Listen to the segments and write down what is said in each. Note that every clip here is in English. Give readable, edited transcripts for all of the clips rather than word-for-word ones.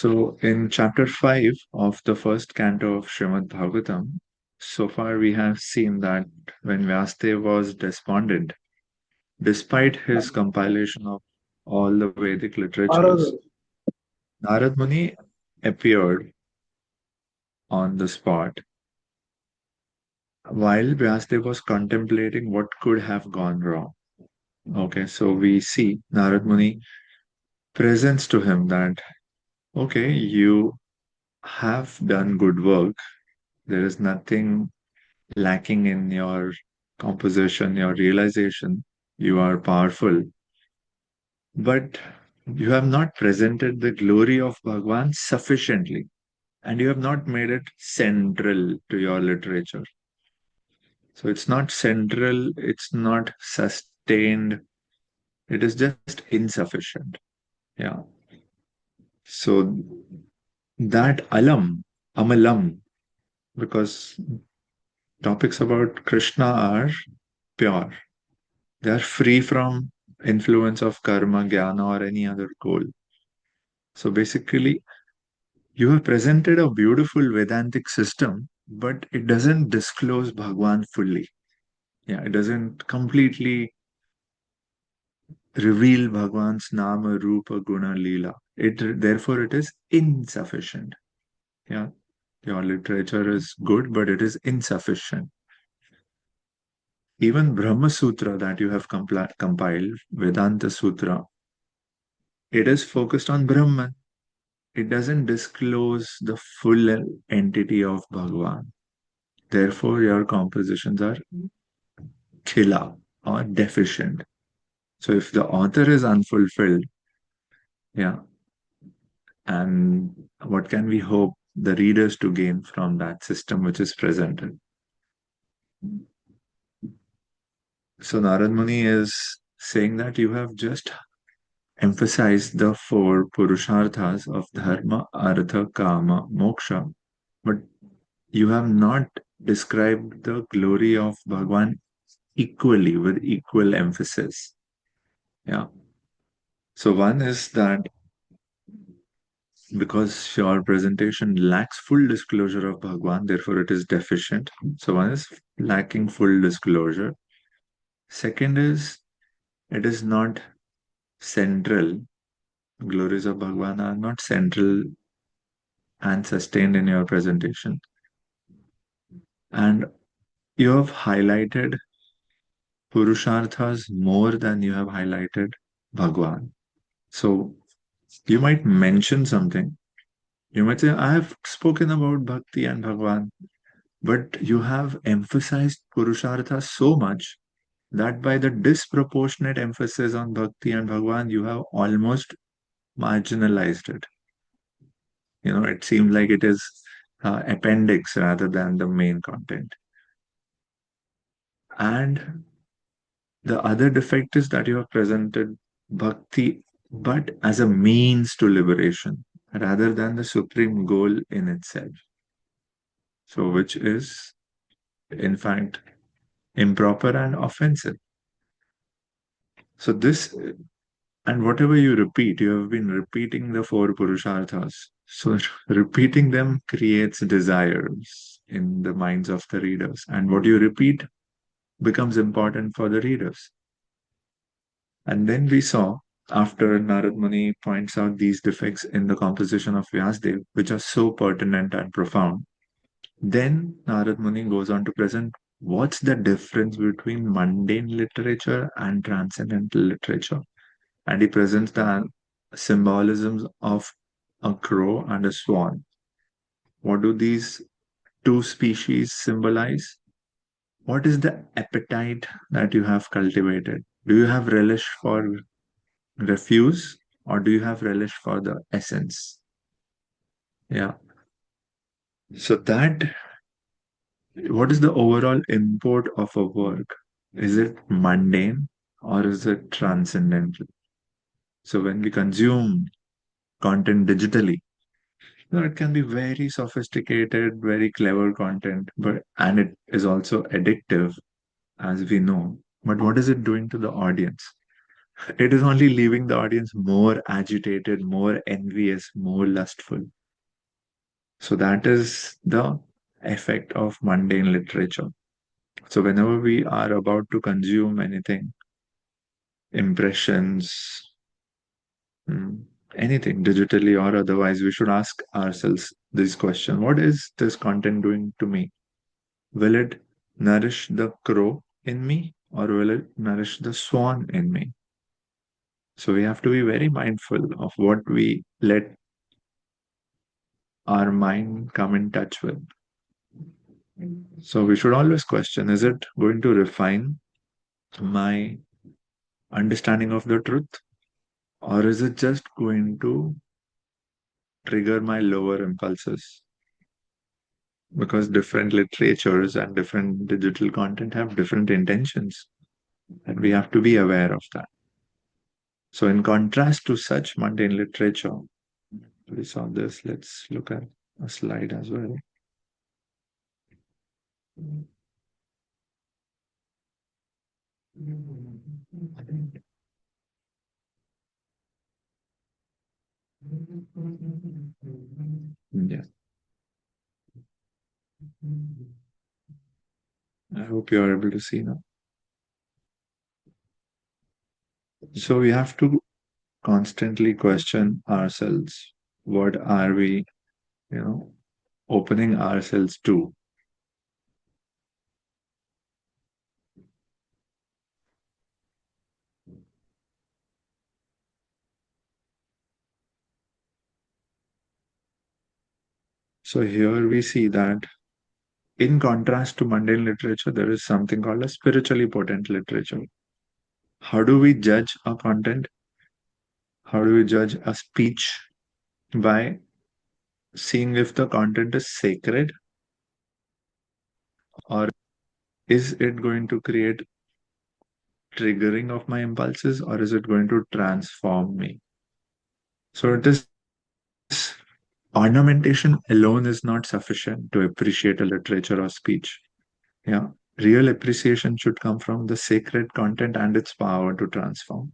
So, in chapter 5 of the first canto of Srimad Bhagavatam, so far we have seen that when Vyasdev was despondent, despite his compilation of all the Vedic literatures, Narad Muni appeared on the spot while Vyasdev was contemplating what could have gone wrong. Okay, so we see Narad Muni presents to him that, okay, you have done good work. There is nothing lacking in your composition, your realization. You are powerful, but you have not presented the glory of Bhagwan sufficiently, and you have not made it central to your literature. So it's not central, it's not sustained, it is just insufficient. Yeah. So that amalam, because topics about Krishna are pure. They are free from influence of karma, jnana, or any other goal. So basically, you have presented a beautiful Vedantic system, but it doesn't disclose Bhagwan fully. Yeah, it doesn't completely reveal Bhagwan's Nama, Rupa, Guna, Leela. Therefore it is insufficient. Yeah, your literature is good, but it is insufficient. Even Brahma Sutra that you have compiled, Vedanta Sutra, it is focused on Brahman. It doesn't disclose the full entity of Bhagwan. Therefore, your compositions are khila or deficient. So, if the author is unfulfilled, yeah, and what can we hope the readers to gain from that system which is presented? So, Narad Muni is saying that you have just emphasized the four purusharthas of dharma, artha, kama, moksha, but you have not described the glory of Bhagwan equally with equal emphasis. Yeah. So one is that because your presentation lacks full disclosure of Bhagwan, therefore it is deficient. So one is lacking full disclosure. Second is it is not central. Glories of Bhagwan are not central and sustained in your presentation. And you have highlighted Purusharthas more than you have highlighted Bhagwan. So you might mention something. You might say, I have spoken about Bhakti and Bhagwan, but you have emphasized Purushartha so much that by the disproportionate emphasis on Bhakti and Bhagwan, you have almost marginalized it. It seems like it is appendix rather than the main content. And the other defect is that you have presented Bhakti, but as a means to liberation rather than the supreme goal in itself. So, which is, in fact, improper and offensive. So, this, and whatever you repeat, you have been repeating the four Purusharthas. So, repeating them creates desires in the minds of the readers. And what you repeat becomes important for the readers. And then we saw, after Narad Muni points out these defects in the composition of Vyasdev, which are so pertinent and profound, then Narad Muni goes on to present what's the difference between mundane literature and transcendental literature. And he presents the symbolisms of a crow and a swan. What do these two species symbolize? What is the appetite that you have cultivated? Do you have relish for refuse or do you have relish for the essence? Yeah. So that, what is the overall import of a work? Is it mundane or is it transcendental? So when we consume content digitally, it can be very sophisticated, very clever content, and it is also addictive, as we know. But what is it doing to the audience? It is only leaving the audience more agitated, more envious, more lustful. So that is the effect of mundane literature. So whenever we are about to consume anything, impressions, mm, anything digitally or otherwise, we should ask ourselves this question: what is this content doing to me? Will it nourish the crow in me or will it nourish the swan in me? So we have to be very mindful of what we let our mind come in touch with. So we should always question, is it going to refine my understanding of the truth, or is it just going to trigger my lower impulses? Because different literatures and different digital content have different intentions, and we have to be aware of that. So, in contrast to such mundane literature, we saw this. Let's look at a slide as well. Yeah, I hope you are able to see now. So, we have to constantly question ourselves. What are we, you know, opening ourselves to? So, here we see that in contrast to mundane literature, there is something called a spiritually potent literature. How do we judge a content? How do we judge a speech? By seeing if the content is sacred or is it going to create triggering of my impulses or is it going to transform me? So it is ornamentation alone is not sufficient to appreciate a literature or speech. Yeah. Real appreciation should come from the sacred content and its power to transform.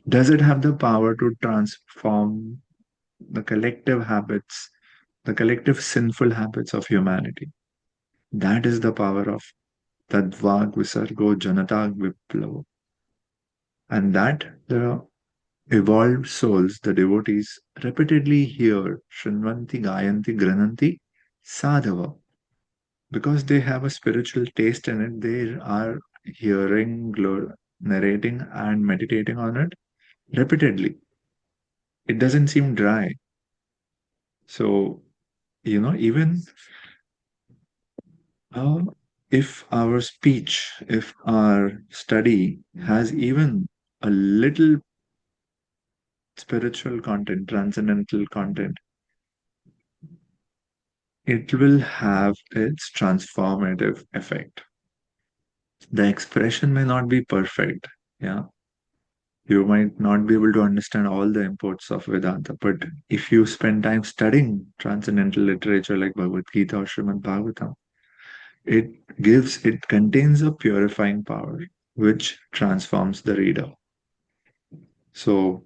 Does it have the power to transform the collective habits, the collective sinful habits of humanity? That is the power of Tadvag Visargo Janatag Viplava. And that the evolved souls, the devotees, repeatedly hear Shrinvanti, Gayanti, Grananti, Sadhava. Because they have a spiritual taste in it, they are hearing, narrating, and meditating on it repeatedly. It doesn't seem dry. So, even uh, if our speech, if our study has even a little spiritual content, transcendental content, it will have its transformative effect. The expression may not be perfect. Yeah. You might not be able to understand all the imports of Vedanta, but if you spend time studying transcendental literature like Bhagavad Gita or Srimad Bhagavatam, it contains a purifying power which transforms the reader. So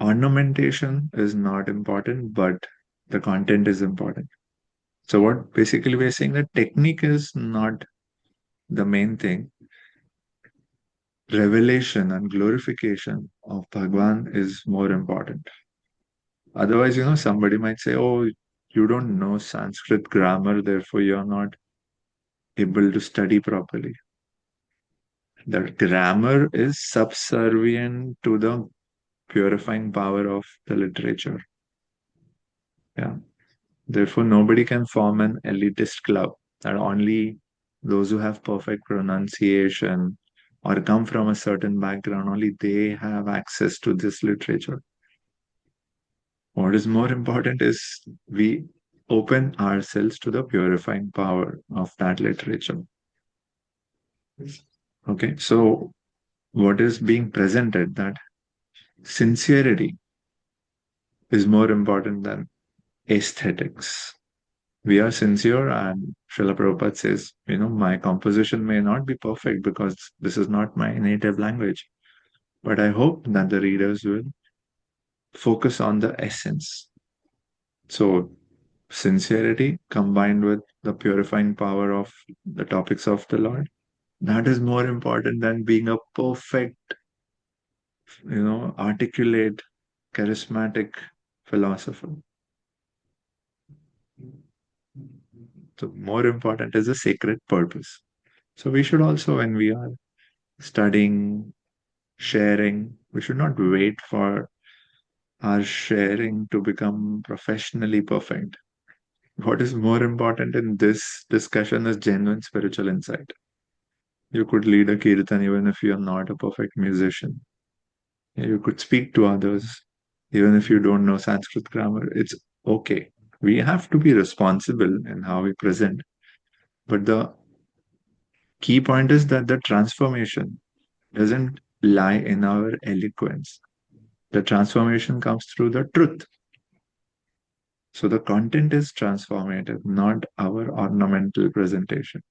ornamentation is not important, but the content is important. So what basically we're saying that technique is not the main thing. Revelation and glorification of Bhagwan is more important. Otherwise, somebody might say, oh, you don't know Sanskrit grammar, therefore you're not able to study properly. The grammar is subservient to the purifying power of the literature. Yeah. Therefore, nobody can form an elitist club that only those who have perfect pronunciation or come from a certain background, only they have access to this literature. What is more important is we open ourselves to the purifying power of that literature. Okay, so what is being presented that sincerity is more important than aesthetics. We are sincere, and Srila Prabhupada says, my composition may not be perfect because this is not my native language. But I hope that the readers will focus on the essence. So, sincerity combined with the purifying power of the topics of the Lord, that is more important than being a perfect, articulate, charismatic philosopher. So, more important is a sacred purpose. So, we should also, when we are studying, sharing, we should not wait for our sharing to become professionally perfect. What is more important in this discussion is genuine spiritual insight. You could lead a kirtan even if you are not a perfect musician. You could speak to others even if you don't know Sanskrit grammar. It's okay. We have to be responsible in how we present. But the key point is that the transformation doesn't lie in our eloquence. The transformation comes through the truth. So the content is transformative, not our ornamental presentation.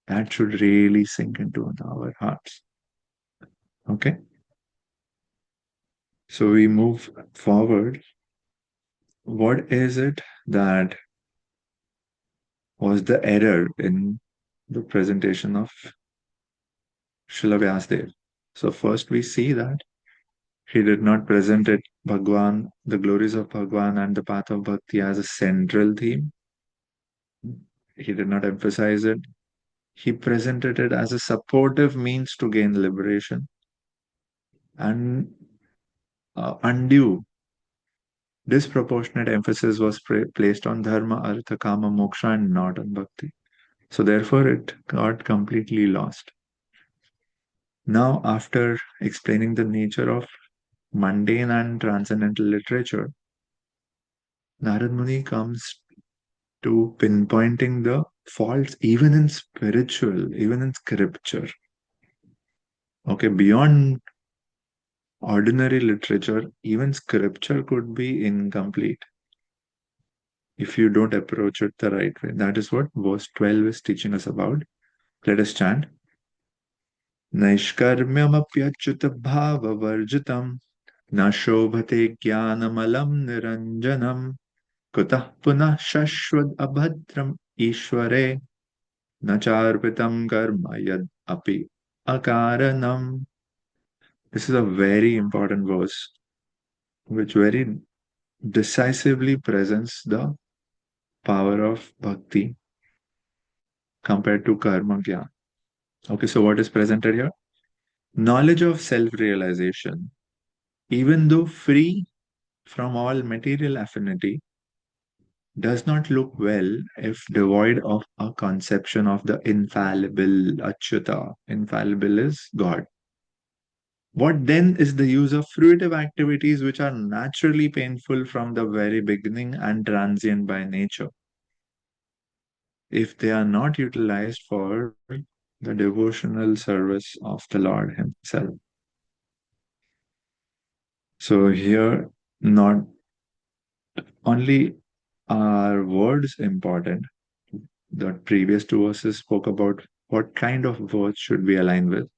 That should really sink into our hearts. Okay? So we move forward. What is it that was the error in the presentation of Srila Vyasdev? So first we see that he did not present it Bhagwan, the glories of Bhagwan and the path of bhakti as a central theme. He did not emphasize it. He presented it as a supportive means to gain liberation and undue disproportionate emphasis was placed on dharma, artha, kama, moksha, and not on bhakti. So therefore, it got completely lost. Now, after explaining the nature of mundane and transcendental literature, Narad Muni comes to pinpointing the faults even in spiritual, even in scripture. Okay, beyond ordinary literature, even scripture could be incomplete if you don't approach it the right way. That is what verse 12 is teaching us about. Let us chant. नैष्कर्म्यमप्यच्युत भाववर्जितम् न शोभते ज्ञानमलं निरञ्जनम् कुतः पुनः शश्वद् अभद्रम् ईश्वरे न चार्पितं कर्म यद् अपि akaranam. This is a very important verse which very decisively presents the power of bhakti compared to karma gyan. Okay, so what is presented here? Knowledge of self-realization, even though free from all material affinity, does not look well if devoid of a conception of the infallible Achyuta. Infallible is God. What then is the use of fruitive activities which are naturally painful from the very beginning and transient by nature, if they are not utilized for the devotional service of the Lord Himself? So here, not only are words important, the previous two verses spoke about what kind of words should we align with.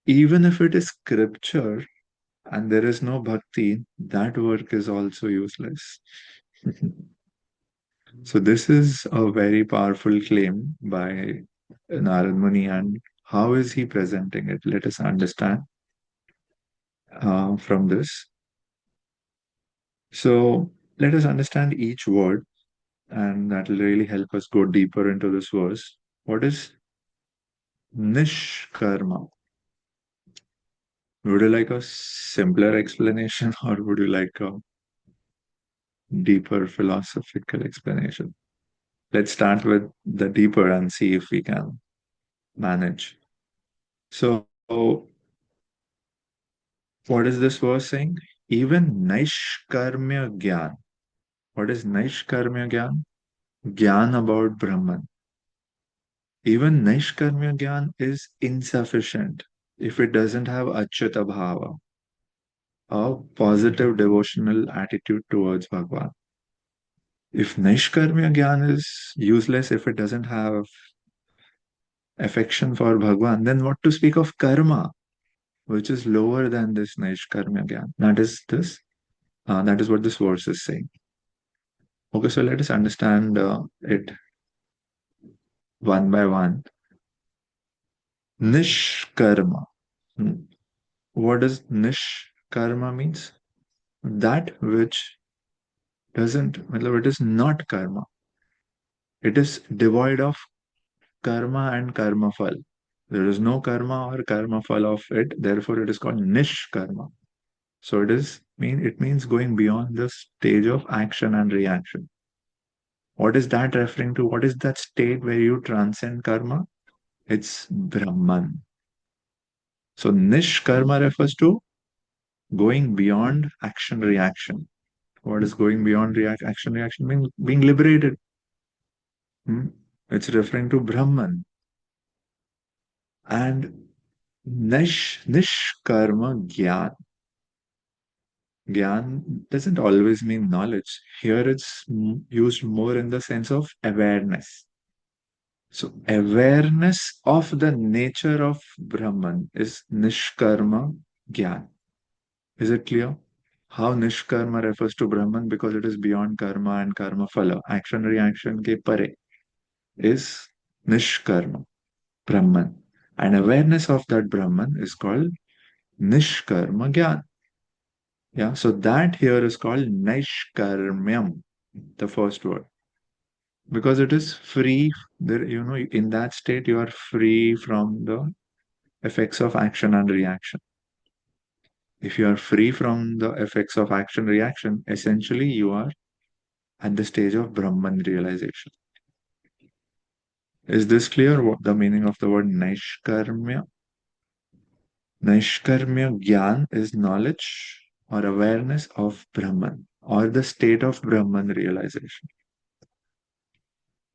Even if it is scripture and there is no bhakti, that work is also useless. So this is a very powerful claim by Narad Muni, and how is he presenting it? Let us understand from this. So let us understand each word, and that will really help us go deeper into this verse. What is nishkarma? Would you like a simpler explanation or would you like a deeper philosophical explanation? Let's start with the deeper and see if we can manage. So, what is this verse saying? Even Naishkarmya Gyan. What is Naishkarmya Gyan? Gyan about Brahman. Even Naishkarmya Gyan is insufficient if it doesn't have Achyuta Bhava, a positive devotional attitude towards Bhagwan. If Naishkarmya Gyan is useless if it doesn't have affection for Bhagwan, then what to speak of karma? which is lower than this Naishkarmya Gyan. That is what this verse is saying. Okay, so let us understand it one by one. Nishkarma. Hmm. What does Nishkarma means? That which it is not karma. It is devoid of karma and karma fal. There is no karma or karma fal of it. Therefore, it is called nishkarma. So it means going beyond the stage of action and reaction. What is that referring to? What is that state where you transcend karma? It's Brahman. So nishkarma refers to going beyond action reaction. What is going beyond action reaction? Being liberated. Hmm? It's referring to Brahman. And nishkarma gyan. Gyan doesn't always mean knowledge. Here it's used more in the sense of awareness. So awareness of the nature of Brahman is nishkarma gyan. Is it clear? How nishkarma refers to Brahman because it is beyond karma and karma phala. Action reaction ke pare is nishkarma, Brahman. And awareness of that Brahman is called nishkarma gyan. Yeah, so that here is called Naishkarmyam, the first word, because it is free. There, in that state, you are free from the effects of action and reaction. If you are free from the effects of action reaction, essentially you are at the stage of Brahman realization. Is this clear? What the meaning of the word Naishkarmya? Naishkarmya Gyan is knowledge or awareness of Brahman or the state of Brahman realization.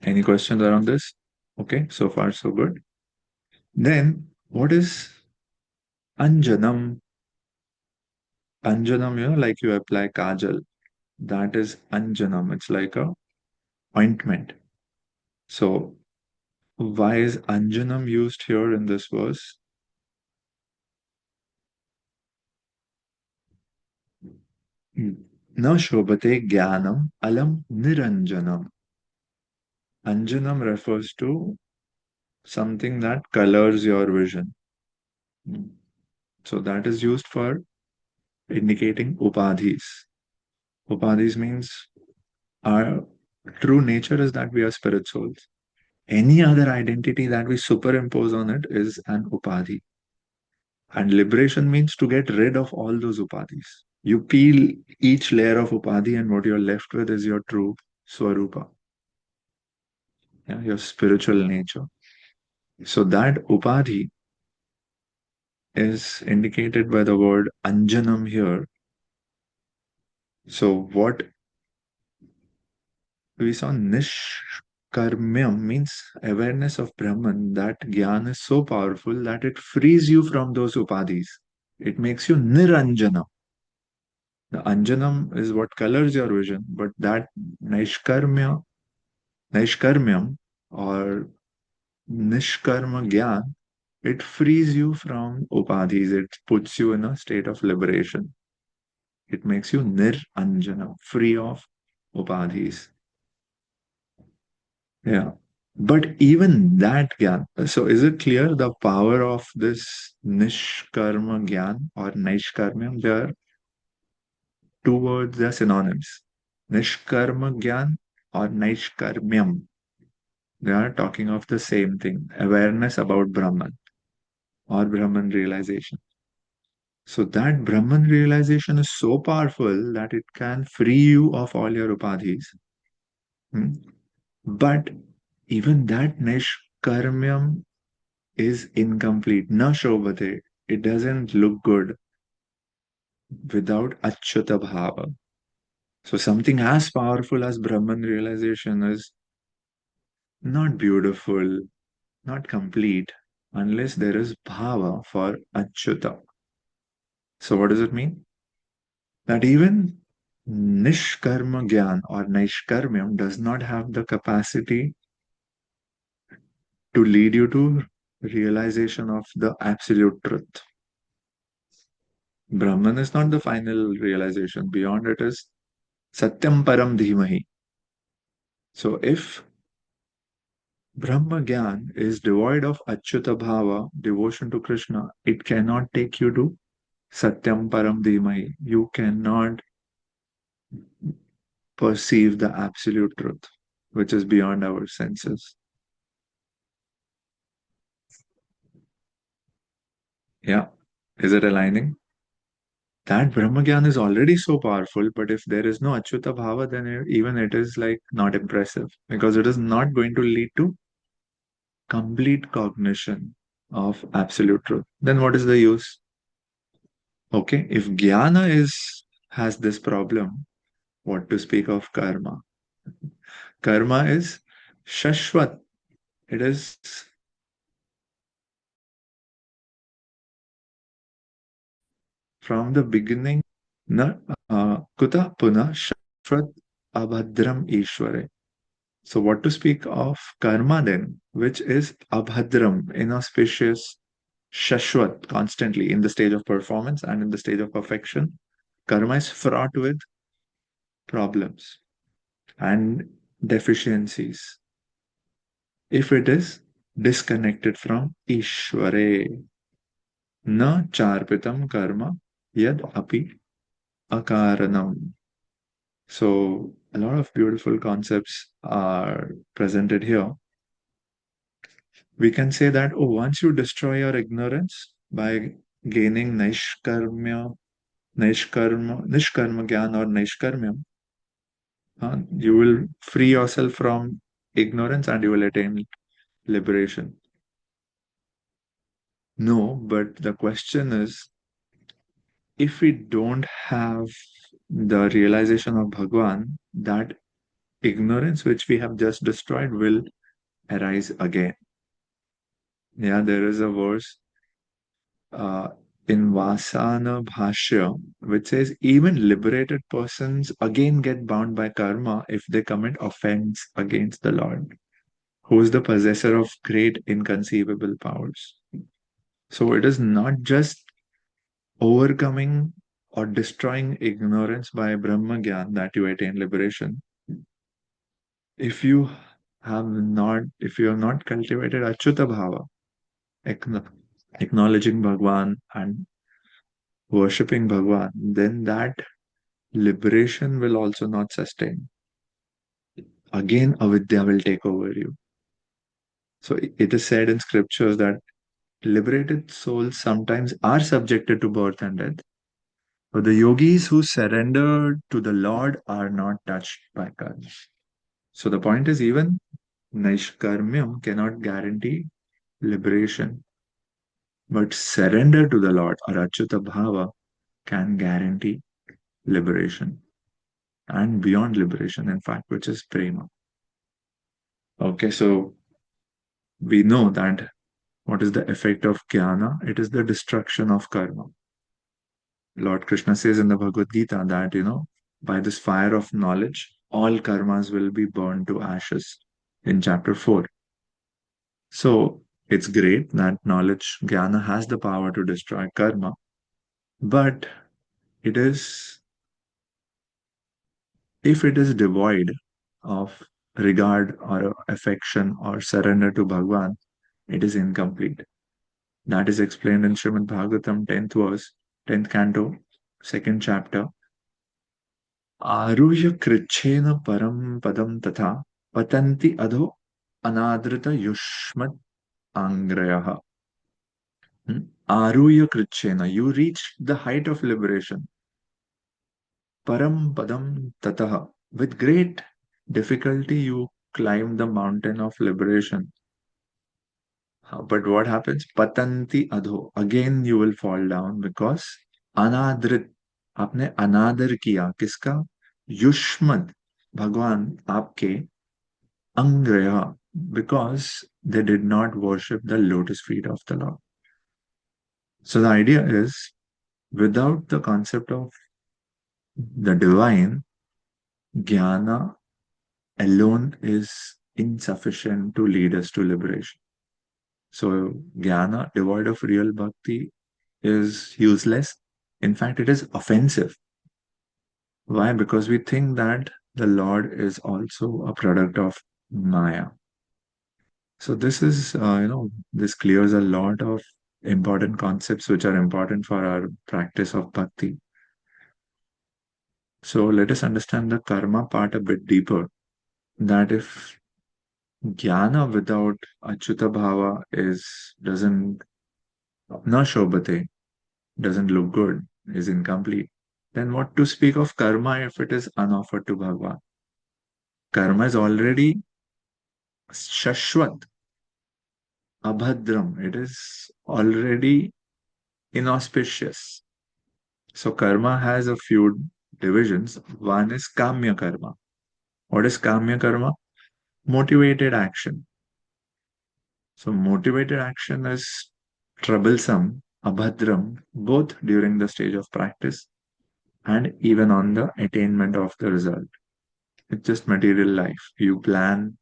Any questions around this? Okay, so far so good. Then, what is Anjanam? Anjanam, like you apply kajal. That is Anjanam. It's like a ointment. So, why is Anjanam used here in this verse? Na shobhate jnanam alam niranjanam. Anjanam refers to something that colors your vision. So that is used for indicating upadhis. Upadhis means our true nature is that we are spirit souls. Any other identity that we superimpose on it is an upadhi. And liberation means to get rid of all those upadhis. You peel each layer of upadhi, and what you're left with is your true swarupa, yeah, your spiritual nature. So that upadhi is indicated by the word anjanam here. So what we saw nishkarmyam means awareness of Brahman. That gyan is so powerful that it frees you from those upadhis. It makes you niranjana. The anjanam is what colors your vision, but that naishkarmyam or nishkarma gyan, it frees you from upadhis. It puts you in a state of liberation. It makes you niranjana, free of upadhis. Yeah. But even that gyan, so is it clear the power of this nishkarma gyan or naishkarmyam? They are two words, they are synonyms. Nishkarma gyan or naishkarmyam. They are talking of the same thing, awareness about Brahman or Brahman realization. So that Brahman realization is so powerful that it can free you of all your upadhis. Hmm? But even that nishkarmyam is incomplete. Na shobhate. It doesn't look good without achyuta bhava. So something as powerful as Brahman realization is not beautiful, not complete, unless there is bhava for achyuta. So what does it mean? That even nishkarma gyan or naishkarmyam does not have the capacity to lead you to realization of the absolute truth. Brahman is not the final realization. Beyond it is Satyam Param Dhimahi. So if Brahma Gyan is devoid of Achyuta Bhava, devotion to Krishna, it cannot take you to Satyam Param Dhimahi. You cannot perceive the absolute truth, which is beyond our senses. Yeah. Is it aligning? That Brahmagyan is already so powerful, but if there is no Achyuta Bhava, then even it is like not impressive because it is not going to lead to complete cognition of absolute truth. Then what is the use? Okay, if Jnana has this problem, what to speak of karma? Karma is Shashwat. It is from the beginning. Na kuta puna Shashwat abhadram Ishware. So, what to speak of karma then, which is abhadram, inauspicious, shashwat, constantly in the stage of performance and in the stage of perfection? Karma is fraught with problems and deficiencies if it is disconnected from Ishware. Na charpitam karma yad api akaranam. So, a lot of beautiful concepts are presented here. We can say that, oh, once you destroy your ignorance by gaining nishkarma gyan or nishkarmyam, you will free yourself from ignorance and you will attain liberation. No, but the question is, if we don't have the realization of Bhagwan, that ignorance which we have just destroyed will arise again. Yeah, there is a verse uh, in Vasana Bhashya, which says even liberated persons again get bound by karma if they commit offense against the Lord, who is the possessor of great inconceivable powers. So it is not just overcoming or destroying ignorance by Brahma Gyan that you attain liberation. If you have not cultivated Achyuta Bhava, acknowledging Bhagwan and worshipping Bhagwan, then that liberation will also not sustain. Again, avidya will take over you. So it is said in scriptures that liberated souls sometimes are subjected to birth and death, but the yogis who surrender to the Lord are not touched by karma. So the point is, even Naishkarmyam cannot guarantee liberation, but surrender to the Lord or Achyuta Bhava can guarantee liberation and beyond liberation, in fact, which is prema. Okay, so we know that what is the effect of jnana? It is the destruction of karma. Lord Krishna says in the Bhagavad Gita that, by this fire of knowledge, all karmas will be burned to ashes in chapter 4. So it's great that knowledge, jnana, has the power to destroy karma, but it is, if it is devoid of regard or affection or surrender to Bhagwan, it is incomplete. That is explained in Srimad Bhagavatam 10th verse, 10th canto, second chapter. आरुह्य कृच्छेन परम पदम तथा पतन्ति अधो अनादृत युष्मत् आंग्रयः. Aruya Krichena, you reach the height of liberation. Param Padam Tataha. With great difficulty, you climb the mountain of liberation. But what happens? Patanti Adho. Again, you will fall down because Anadrit. आपने अनादर किया किसका? युष्मद भगवान आपके अंग्रया, because they did not worship the lotus feet of the Lord. So the idea is, without the concept of the divine, jnana alone is insufficient to lead us to liberation. So jnana devoid of real bhakti is useless, In fact, it is offensive. Why? Because we think that the Lord is also a product of Maya. So this is, this clears a lot of important concepts which are important for our practice of bhakti. So let us understand the karma part a bit deeper. That if jnana without achyuta bhava doesn't na shobhate, doesn't look good, is incomplete, then what to speak of karma if it is unoffered to Bhagavan? Karma is already shashwat, abhadram. It is already inauspicious. So karma has a few divisions. One is kamya karma. What is kamya karma? Motivated action. So motivated action is troublesome, abhadram, both during the stage of practice and even on the attainment of the result. It's just material life. You plan,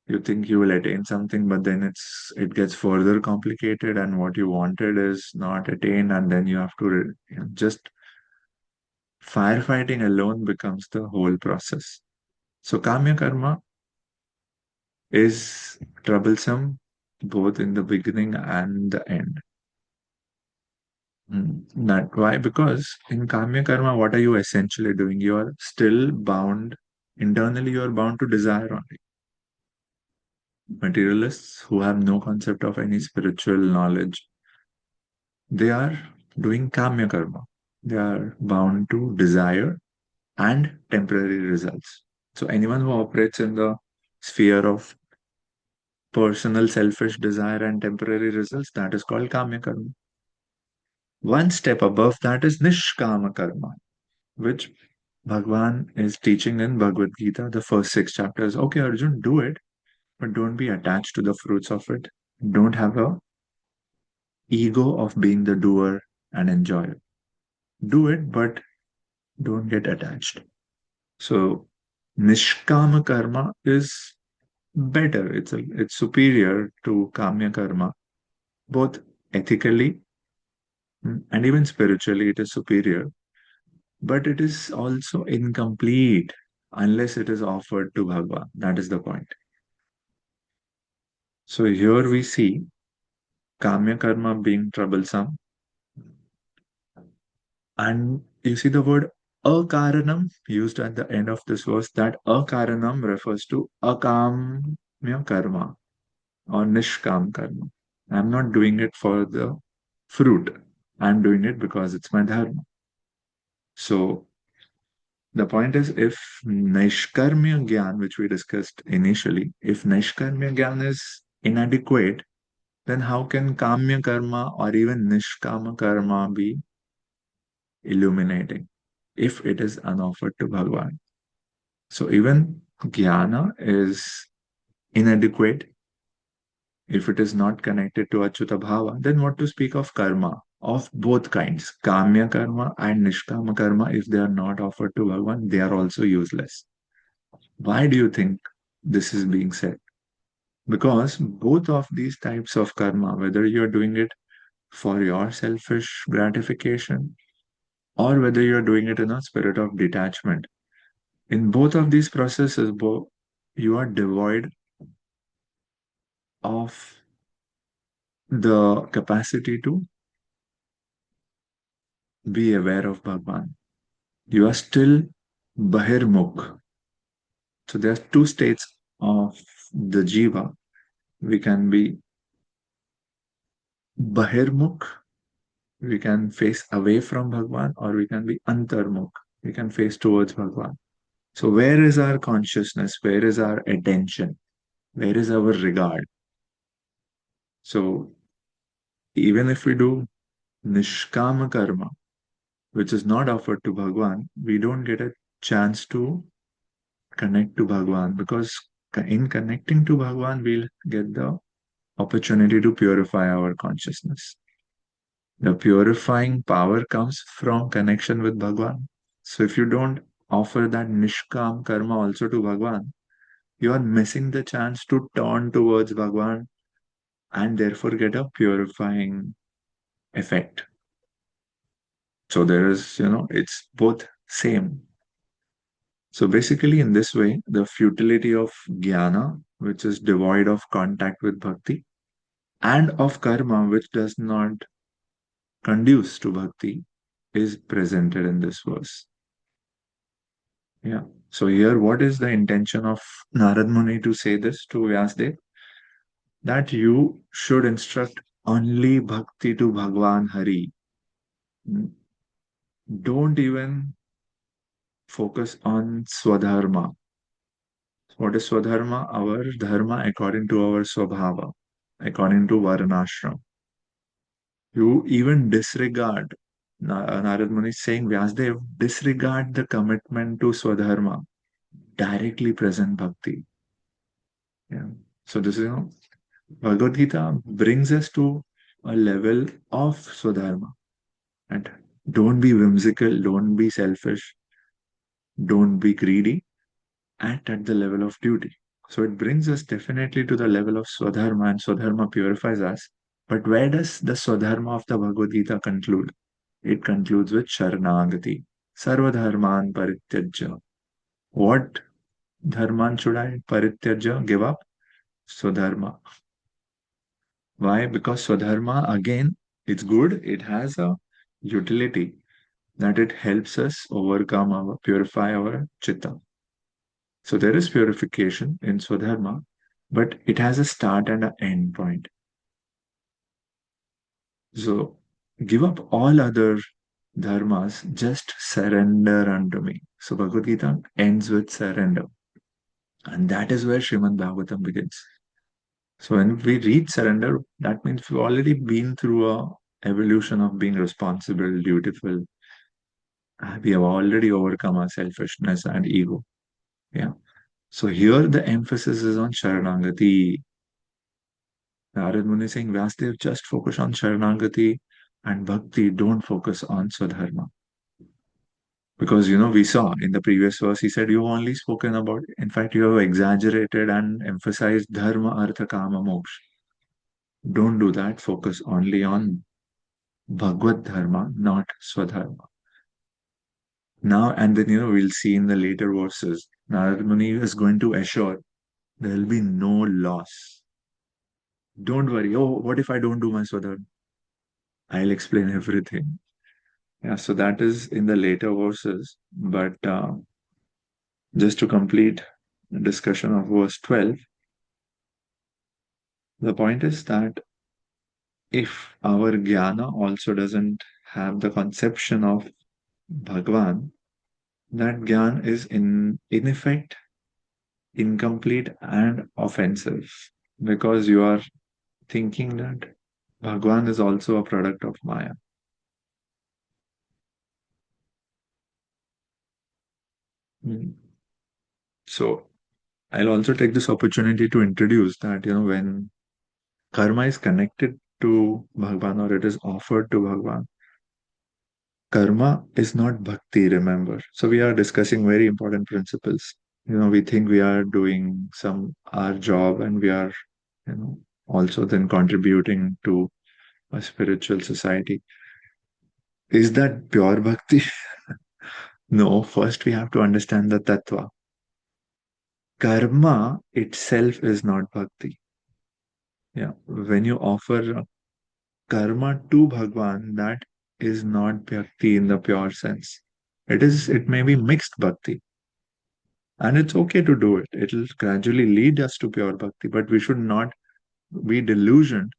you think you will attain something, but then it gets further complicated, and what you wanted is not attained, and then you have to just firefighting alone becomes the whole process. So kamya karma is troublesome both in the beginning and the end. That why? Because in kamya karma, what are you essentially doing? You are still bound internally. You are bound to desire only. Materialists who have no concept of any spiritual knowledge, they are doing kamya karma. They are bound to desire and temporary results. So anyone who operates in the sphere of personal selfish desire and temporary results, that is called kamya karma. One step above that is nishkama karma, which Bhagwan is teaching in Bhagavad Gita, the first 6 chapters. Okay, Arjun, do it, but don't be attached to the fruits of it. Don't have a ego of being the doer and enjoyer. Do it, but don't get attached. So nishkama karma is better. It's superior to kamya karma, both ethically and even spiritually. It is superior, but it is also incomplete unless it is offered to Bhagavan. That is the point. So here we see kamya karma being troublesome, and you see the word akaranam used at the end of this verse. That akaranam refers to akamya karma or nishkam karma. I'm not doing it for the fruit. I'm doing it because it's my dharma. So the point is, if Naishkarmya Gyan, which we discussed initially, if Naishkarmya Gyan is inadequate, then how can Kamya Karma or even Nishkama Karma be illuminating if it is unoffered to Bhagavan? So even Jnana is inadequate if it is not connected to Achyuta Bhava. Then what to speak of karma of both kinds, Kamya Karma and Nishkama Karma, if they are not offered to Bhagavan, they are also useless. Why do you think this is being said? Because both of these types of karma, whether you're doing it for your selfish gratification or whether you're doing it in a spirit of detachment, in both of these processes, you are devoid of the capacity to be aware of Bhagwan. You are still Bahirmukh. So there are two states of the Jiva. We can be Bahirmukh, we can face away from Bhagwan, or we can be Antarmukh, we can face towards Bhagwan. So where is our consciousness? Where is our attention? Where is our regard? So even if we do Nishkama Karma, which is not offered to Bhagwan, we don't get a chance to connect to Bhagwan, because in connecting to Bhagwan, we'll get the opportunity to purify our consciousness. The purifying power comes from connection with Bhagwan. So if you don't offer that Nishkam karma also to Bhagwan, you are missing the chance to turn towards Bhagwan and therefore get a purifying effect. So there is, it's both same. So basically, in this way, the futility of jnana, which is devoid of contact with bhakti, and of karma, which does not conduce to bhakti, is presented in this verse. Yeah. So here, what is the intention of Narad Muni to say this to Vyasdev? That you should instruct only bhakti to Bhagwan Hari. Don't even focus on Swadharma. What is Swadharma? Our dharma according to our Swabhava, according to Varnashram. You even disregard, Narad Muni is saying, Vyasdev, disregard the commitment to Swadharma, directly present bhakti. Yeah. So this is, Bhagavad Gita brings us to a level of Swadharma. And don't be whimsical, don't be selfish, don't be greedy, act at the level of duty. So it brings us definitely to the level of Swadharma, and Swadharma purifies us. But where does the Swadharma of the Bhagavad Gita conclude? It concludes with Sharanagati. Sarvadharman Parityajya. What dharman should I Parityajya give up? Swadharma. Why? Because Swadharma, again, it's good, it has a utility that it helps us purify our chitta. So there is purification in Swadharma, but it has a start and an end point. So give up all other dharmas, just surrender unto me. So Bhagavad Gita ends with surrender. And that is where Srimad Bhagavatam begins. So when we reach surrender, that means we've already been through a evolution of being responsible, dutiful. We have already overcome our selfishness and ego. Yeah. So here the emphasis is on Sharanagati. Narad Muni is saying, Vyasdev, just focus on Sharanagati and Bhakti, don't focus on Swadharma. Because, we saw in the previous verse, he said, you've only spoken about, in fact, you have exaggerated and emphasized Dharma, Artha, Kama, Moksha. Don't do that. Focus only on Bhagavad Dharma, not Swadharma. Now, and then, we'll see in the later verses, Narad Muni is going to assure there will be no loss. Don't worry. Oh, what if I don't do my Swadharma? I'll explain everything. Yeah, so that is in the later verses. But just to complete the discussion of verse 12, the point is that if our jnana also doesn't have the conception of Bhagwan, that jnana is in effect incomplete and offensive because you are thinking that Bhagwan is also a product of Maya. Mm. So I'll also take this opportunity to introduce that, when karma is connected to Bhagwan or it is offered to Bhagwan, karma is not bhakti, remember. So we are discussing very important principles. We think we are doing our job and we are, also then contributing to a spiritual society. Is that pure bhakti? No, first we have to understand the tattva. Karma itself is not bhakti. Yeah. When you offer karma to Bhagwan, that is not bhakti in the pure sense. It may be mixed bhakti. And it's okay to do it. It'll gradually lead us to pure bhakti, but we should not be delusioned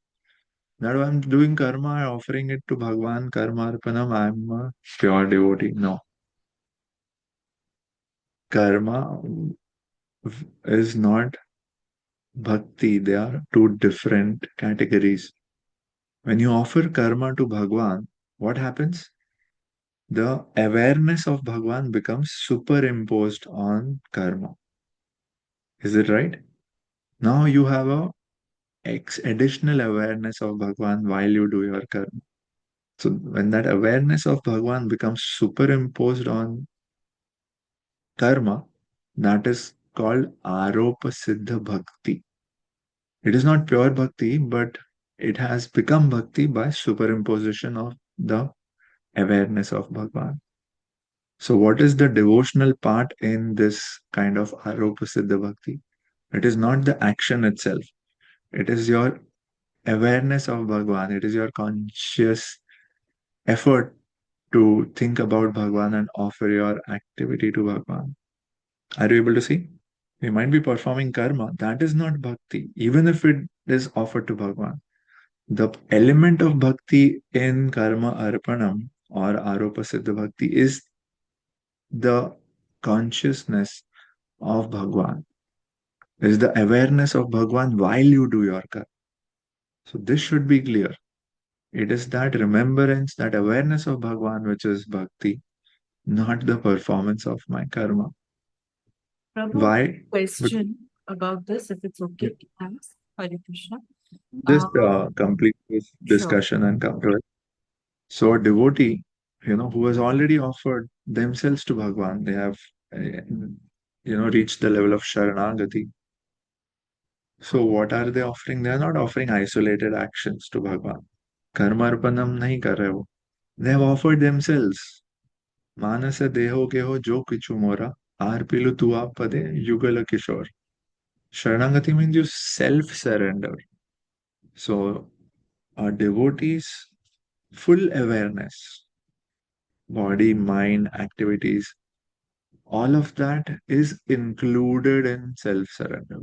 that I'm doing karma, offering it to Bhagwan, karma arpanam, I'm a pure devotee. No. Karma is not bhakti. They are two different categories. When you offer karma to Bhagwan, what happens? The awareness of Bhagwan becomes superimposed on karma. Is it right? Now you have a additional awareness of Bhagwan while you do your karma. So when that awareness of Bhagwan becomes superimposed on karma, that is called Aropa Siddha Bhakti. It is not pure bhakti, but it has become bhakti by superimposition of the awareness of Bhagwan. So, what is the devotional part in this kind of Aropa Siddha Bhakti? It is not the action itself, it is your awareness of Bhagwan, it is your conscious effort to think about Bhagwan and offer your activity to Bhagwan. Are you able to see? We might be performing karma. That is not bhakti, even if it is offered to Bhagwan. The element of bhakti in karma arpanam or aropa siddha bhakti is the consciousness of Bhagwan, is the awareness of Bhagwan while you do your karma. So this should be clear. It is that remembrance, that awareness of Bhagwan which is bhakti, not the performance of my karma. Prabhu, Why? question about this, if it's okay to ask. Hare Krishna. Just Uh, complete this sure. discussion and come to it. So a devotee, who has already offered themselves to Bhagwan, they have, reached the level of Sharanagati. So what are they offering? They are not offering isolated actions to Bhagwan. Karmarpanam nahi kar rahe ho. They have offered themselves. Manasa deho keho jo kichu mora, arpilu tu pade yugala kishore. Sharanagati means you self-surrender. So a devotee's full awareness, body, mind, activities, all of that is included in self-surrender.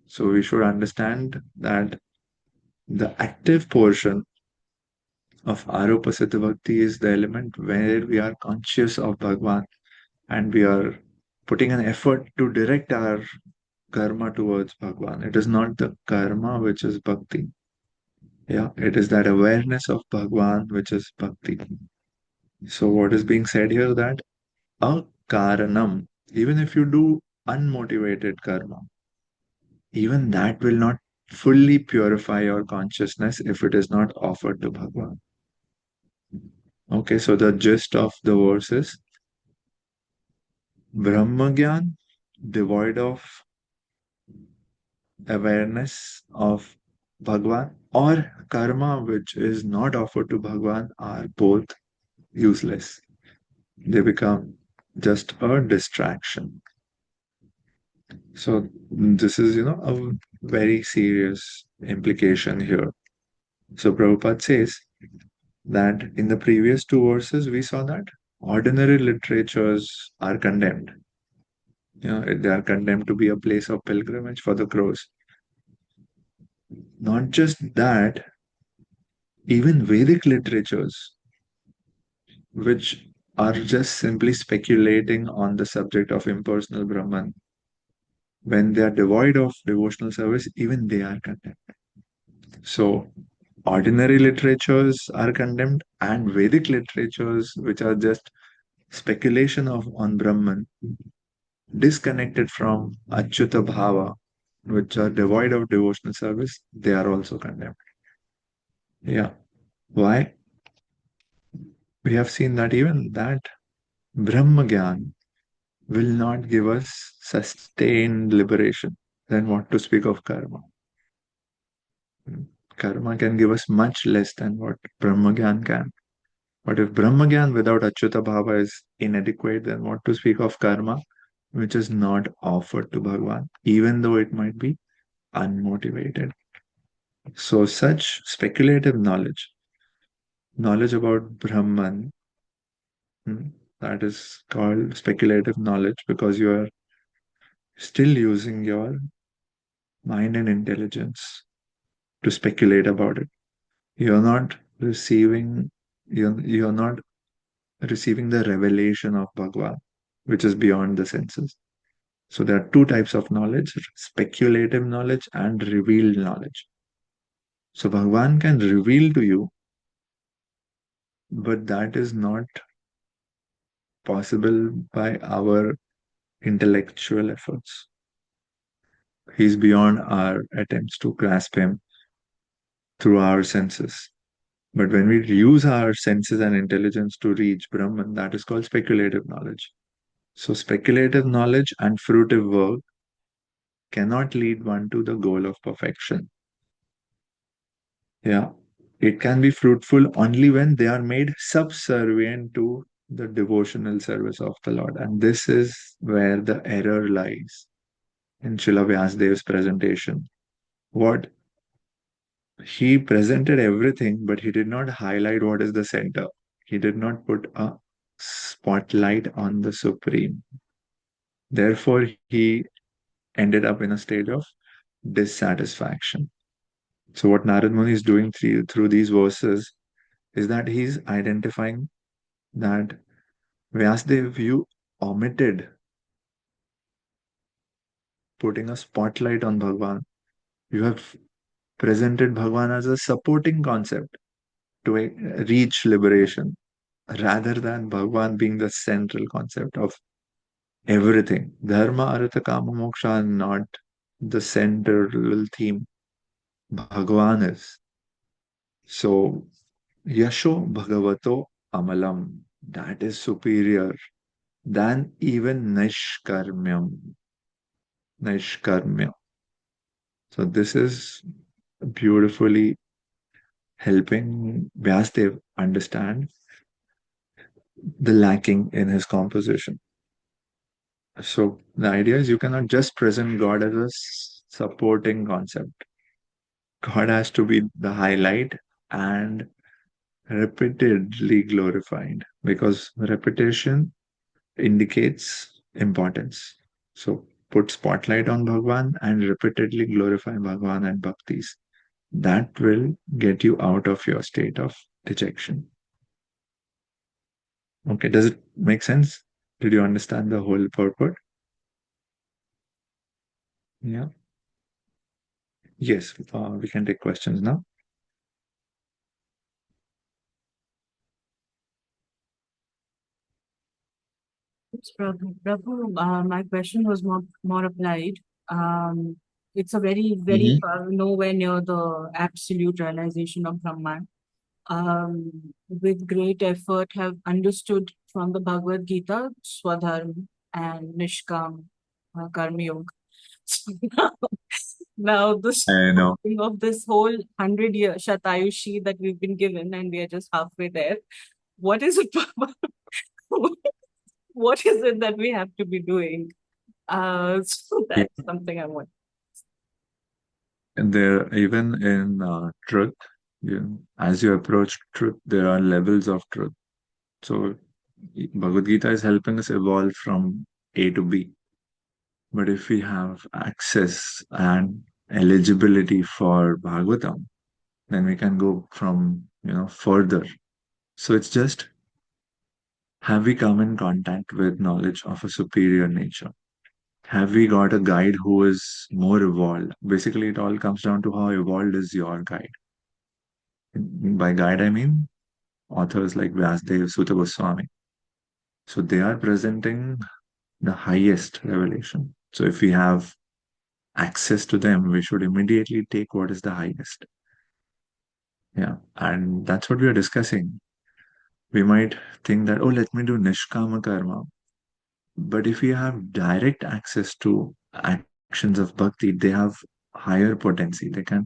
So we should understand that the active portion of Aropasita Bhakti is the element where we are conscious of Bhagwan and we are putting an effort to direct our karma towards Bhagwan. It is not the karma which is Bhakti. Yeah, it is that awareness of Bhagwan which is Bhakti. So what is being said here that a karanam, even if you do unmotivated karma, even that will not fully purify your consciousness if it is not offered to Bhagwan. Okay, so the gist of the verse is Brahmagyan, devoid of awareness of Bhagwan, or karma, which is not offered to Bhagwan, are both useless. They become just a distraction. So, this is, a very serious implication here. So, Prabhupada says that in the previous two verses, we saw that ordinary literatures are condemned. They are condemned to be a place of pilgrimage for the crows. Not just that, even Vedic literatures, which are just simply speculating on the subject of impersonal Brahman, when they are devoid of devotional service, even they are condemned. So, ordinary literatures are condemned, and Vedic literatures, which are just speculation of on Brahman, disconnected from Achyuta Bhava, which are devoid of devotional service, they are also condemned. Yeah. Why? We have seen that even that Brahma Gyan will not give us sustained liberation. Then what to speak of karma? Karma can give us much less than what Brahma Gyan can. But if Brahma Gyan without Achyuta Bhava is inadequate, then what to speak of karma, which is not offered to Bhagwan, even though it might be unmotivated. So, such speculative knowledge about Brahman, hmm, that is called speculative knowledge because you are still using your mind and intelligence to speculate about it. You're not receiving you're not receiving the revelation of Bhagwan, which is beyond the senses. So there are two types of knowledge, speculative knowledge and revealed knowledge. So Bhagwan can reveal to you, but that is not possible by our intellectual efforts. He's beyond our attempts to grasp him through our senses. But when we use our senses and intelligence to reach Brahman, that is called speculative knowledge. So, speculative knowledge and fruitive work cannot lead one to the goal of perfection. Yeah. It can be fruitful only when they are made subservient to the devotional service of the Lord. And this is where the error lies in Srila Vyasdev's presentation. What he presented everything, but he did not highlight what is the center. He did not put a spotlight on the Supreme. Therefore, he ended up in a state of dissatisfaction. So, what Narad Muni is doing through these verses is that he's identifying that Vyasdev, you omitted putting a spotlight on Bhagwan. You have presented Bhagwan as a supporting concept to reach liberation rather than Bhagwan being the central concept of everything. Dharma, Artha, Kama, Moksha are not the central theme. Bhagwan is. So, Yasho Bhagavato Amalam, that is superior than even Nishkarmyam. Nishkarmya. So, this is beautifully helping Vyasdev understand the lacking in his composition. So the idea is you cannot just present God as a supporting concept. God has to be the highlight and repeatedly glorified because repetition indicates importance. So put spotlight on Bhagwan and repeatedly glorify Bhagwan and bhaktis. That will get you out of your state of dejection. Okay, does it make sense? Did you understand the whole purport? Yeah. Yes, we can take questions now. Yes, Prabhu, my question was more applied. Um, it's a very Mm-hmm. nowhere near the absolute realization of Brahman. With great effort, have understood from the Bhagavad Gita, Swadharma and Nishkam Karma Yoga. So now the I know. story of this whole 100-year Shatayushi that we've been given, and we are just halfway there. What is it? What is it that we have to be doing? So Yeah. that's something I want. And there, even in truth, as you approach truth, there are levels of truth. So Bhagavad Gita is helping us evolve from A to B. But if we have access and eligibility for Bhagavatam, then we can go from, further. So it's just, have we come in contact with knowledge of a superior nature? Have we got a guide who is more evolved? Basically, it all comes down to how evolved is your guide. By guide, I mean authors like Vyasdev, Sutta Goswami. So they are presenting the highest revelation. So if we have access to them, we should immediately take what is the highest. Yeah. And that's what we are discussing. We might think that, oh, let me do Nishkama Karma. But if we have direct access to actions of bhakti, they have higher potency. They can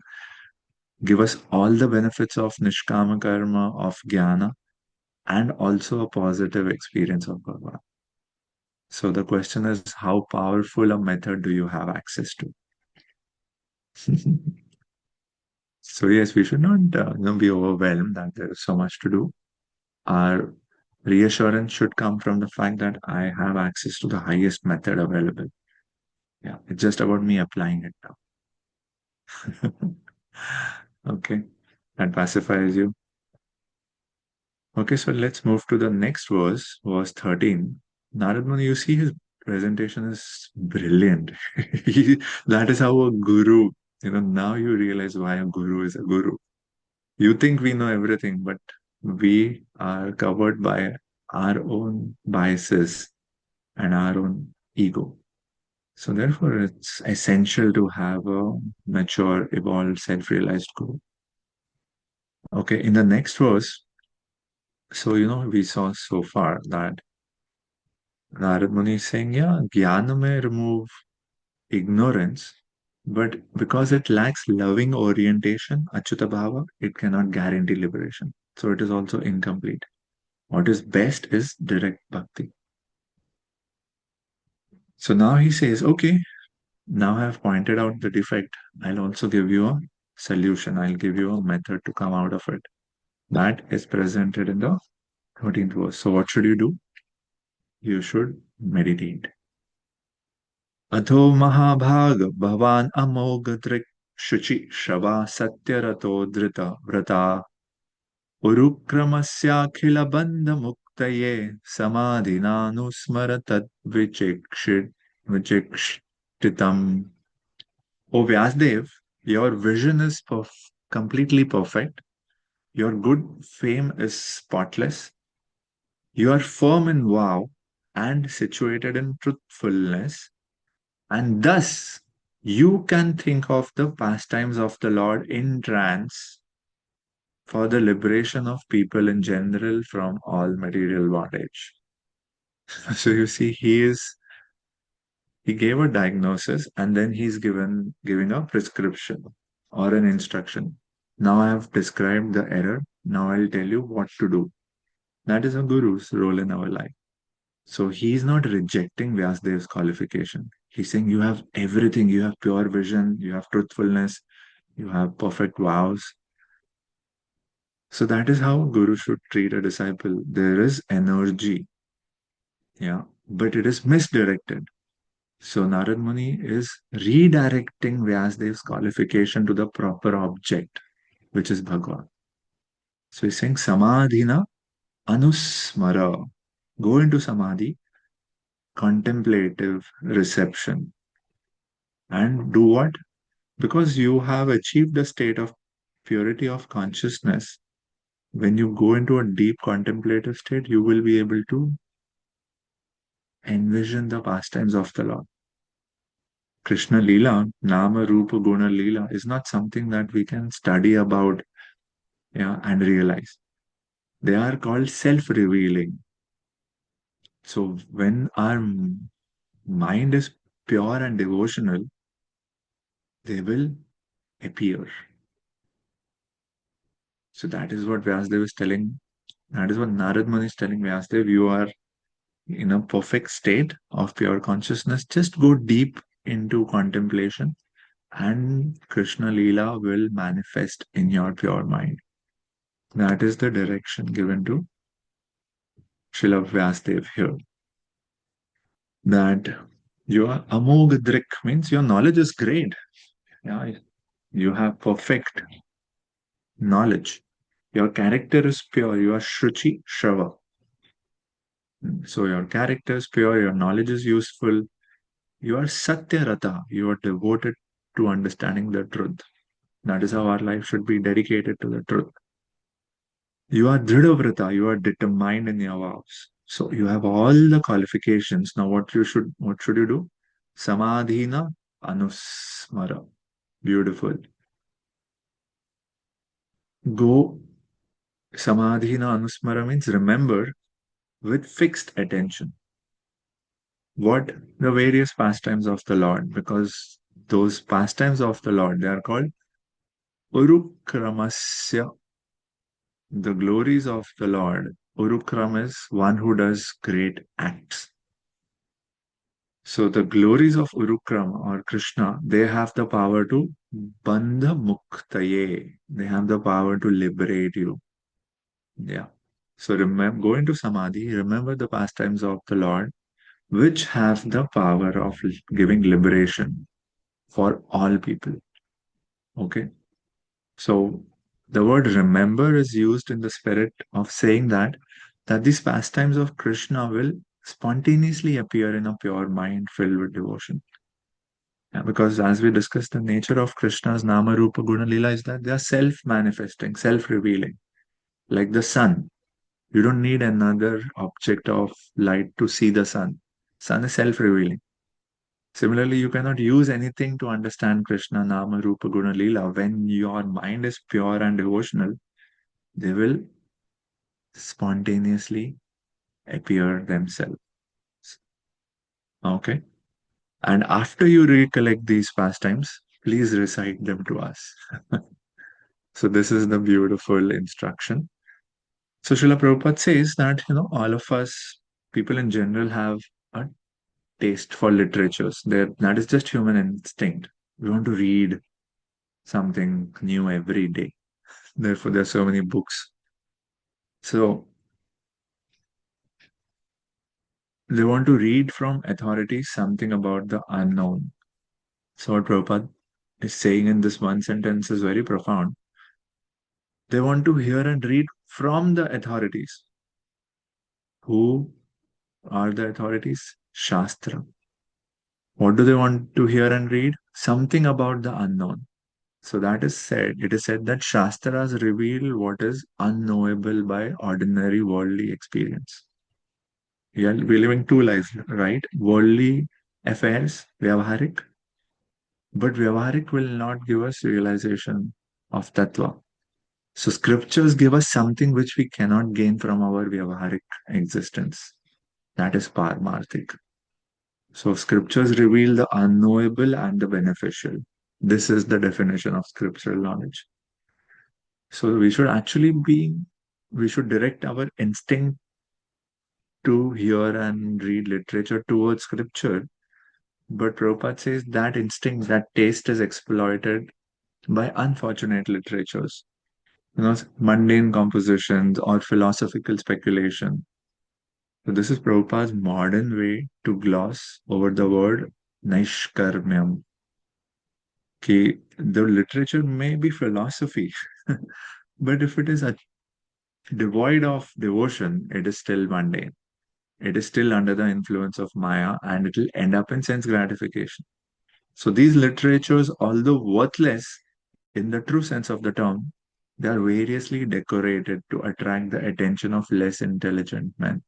give us all the benefits of Nishkama Karma, of Jnana, and also a positive experience of Bhagavan. So the question is, how powerful a method do you have access to? So yes, we should not be overwhelmed that there is so much to do. Our reassurance should come from the fact that I have access to the highest method available. Yeah, it's just about me applying it now. Okay, that pacifies you. Okay, so let's move to the next verse, verse 13. Narad Muni, you see his presentation is brilliant. That is how a guru, now you realize why a guru is a guru. You think we know everything, but we are covered by our own biases and our own ego. So therefore, it's essential to have a mature, evolved, self-realized guru. Okay, in the next verse, so we saw so far that Narad Muni is saying, yeah, jnana may remove ignorance, But because it lacks loving orientation, Achyuta Bhava, it cannot guarantee liberation. So it is also incomplete. What is best is direct bhakti. So now he says, okay, now I have pointed out the defect. I'll also give you a solution. I'll give you a method to come out of it. That is presented in the 13th verse. So what should you do? You should meditate. Atho Mahabhag Bhavan Amogadrik Shuchi Shava Satyarato Drita Vrata Urukramasyakhilabandhamuktye Samadhinanusmara Vichikshtitam. O Vyasdev, your vision is completely perfect. Your good fame is spotless. You are firm in vow and situated in truthfulness, and thus you can think of the pastimes of the Lord in trance for the liberation of people in general from all material bondage. So you see, he gave a diagnosis and then he's giving a prescription or an instruction. Now I have described the error. Now I'll tell you what to do. That is a guru's role in our life. So he's not rejecting Vyasdev's qualification. He's saying you have everything. You have pure vision, you have truthfulness, you have perfect vows. So that is how Guru should treat a disciple. There is energy, yeah, but it is misdirected. So Narad Muni is redirecting Vyasdev's qualification to the proper object, which is Bhagwan. So he's saying Samadhina Anusmara. Go into Samadhi, contemplative reception. And do what? Because you have achieved a state of purity of consciousness. When you go into a deep contemplative state, you will be able to envision the pastimes of the Lord. Krishna Leela, Nama Rupa Guna Leela, is not something that we can study about, yeah, and realize. They are called self-revealing. So when our mind is pure and devotional, they will appear. So that is what Vyasdev is telling. That is what Narad Muni is telling Vyasdev. You are in a perfect state of pure consciousness. Just go deep into contemplation and Krishna Leela will manifest in your pure mind. That is the direction given to Srila Vyasdev here. That your Amogadrik means your knowledge is great. Yeah, you have perfect knowledge. Your character is pure. You are Shruchi Shrava. So your character is pure, your knowledge is useful. You are Satyarata. You are devoted to understanding the truth. That is how our life should be dedicated to the truth. You are Dridhavrata. You are determined in your vows. So you have all the qualifications. Now what should you do? Samadhina Anusmara. Beautiful. Go. Samadhina Anusmara means remember with fixed attention what the various pastimes of the Lord, because those pastimes of the Lord, they are called Urukramasya, the glories of the Lord. Urukram is one who does great acts. So the glories of Urukram or Krishna, they have the power to bandha muktaye. They have the power to liberate you. Yeah. So remember, go into Samadhi, remember the pastimes of the Lord, which have the power of giving liberation for all people. Okay. So the word remember is used in the spirit of saying that these pastimes of Krishna will spontaneously appear in a pure mind filled with devotion. Yeah, because as we discussed, the nature of Krishna's Nama Rupa Guna Lila is that they are self-manifesting, self-revealing, like the sun. You don't need another object of light to see the sun. Sun is self-revealing. Similarly, you cannot use anything to understand Krishna Nama Rupa Guna Lila. When your mind is pure and devotional, they will spontaneously appear themselves. Okay. And after you recollect these pastimes, please recite them to us. So this is the beautiful instruction. So Srila Prabhupada says that, all of us, people in general, have a taste for literatures. That is just human instinct. We want to read something new every day. Therefore, there are so many books. So they want to read from authorities something about the unknown. So what Prabhupada is saying in this one sentence is very profound. They want to hear and read from the authorities. Who are the authorities? Shastra. What do they want to hear and read? Something about the unknown. So that is said, it is said that Shastras reveal what is unknowable by ordinary worldly experience. We're living two lives, right? Worldly affairs, Vyavaharik, but Vyavaharik will not give us realization of Tattva. So scriptures give us something which we cannot gain from our Vyavaharik existence. That is Paramarthik. So scriptures reveal the unknowable and the beneficial. This is the definition of scriptural knowledge. So we should direct our instinct to hear and read literature towards scripture. But Prabhupada says that instinct, that taste is exploited by unfortunate literatures, mundane compositions or philosophical speculation. So this is Prabhupada's modern way to gloss over the word Naishkarmyam. The literature may be philosophy, but if it is devoid of devotion, it is still mundane. It is still under the influence of Maya and it will end up in sense gratification. So these literatures, although worthless in the true sense of the term, they are variously decorated to attract the attention of less intelligent men.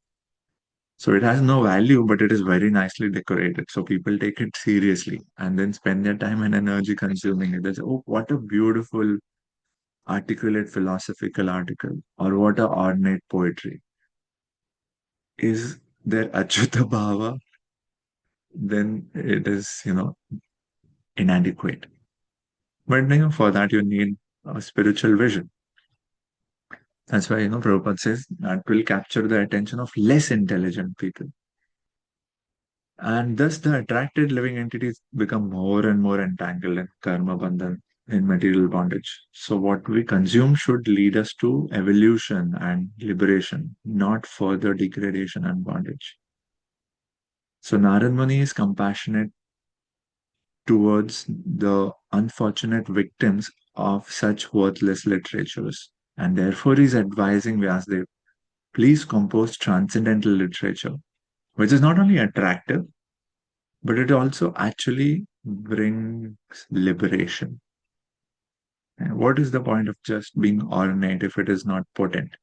So it has no value, but it is very nicely decorated. So people take it seriously and then spend their time and energy consuming it. They say, oh, what a beautiful, articulate philosophical article, or what a ornate poetry. Is there Achyuta Bhava? Then it is, inadequate. But for that you need a spiritual vision. That's why, Prabhupada says that will capture the attention of less intelligent people. And thus the attracted living entities become more and more entangled in karma bandhan, in material bondage. So what we consume should lead us to evolution and liberation, not further degradation and bondage. So Narad Muni is compassionate towards the unfortunate victims of such worthless literatures. And therefore he's advising Vyasdev, please compose transcendental literature, which is not only attractive, but it also actually brings liberation. And what is the point of just being ornate if it is not potent?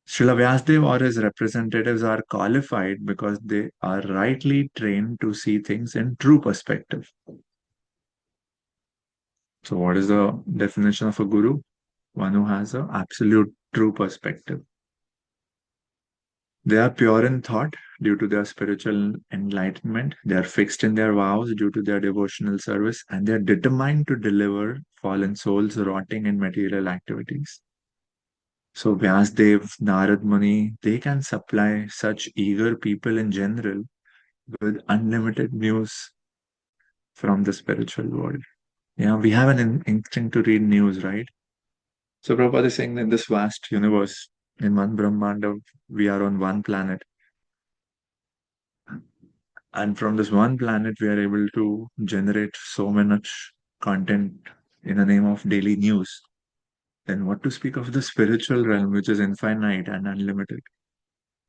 Srila Vyasdev or his representatives are qualified because they are rightly trained to see things in true perspective. So, what is the definition of a guru? One who has an absolute true perspective. They are pure in thought due to their spiritual enlightenment. They are fixed in their vows due to their devotional service, and they are determined to deliver fallen souls rotting in material activities. So Vyasdev, Narad Muni, they can supply such eager people in general with unlimited news from the spiritual world. Yeah, we have an instinct to read news, right? So Prabhupada is saying that in this vast universe, in one Brahmanda, we are on one planet. And from this one planet, we are able to generate so much content in the name of daily news. Then what to speak of the spiritual realm, which is infinite and unlimited?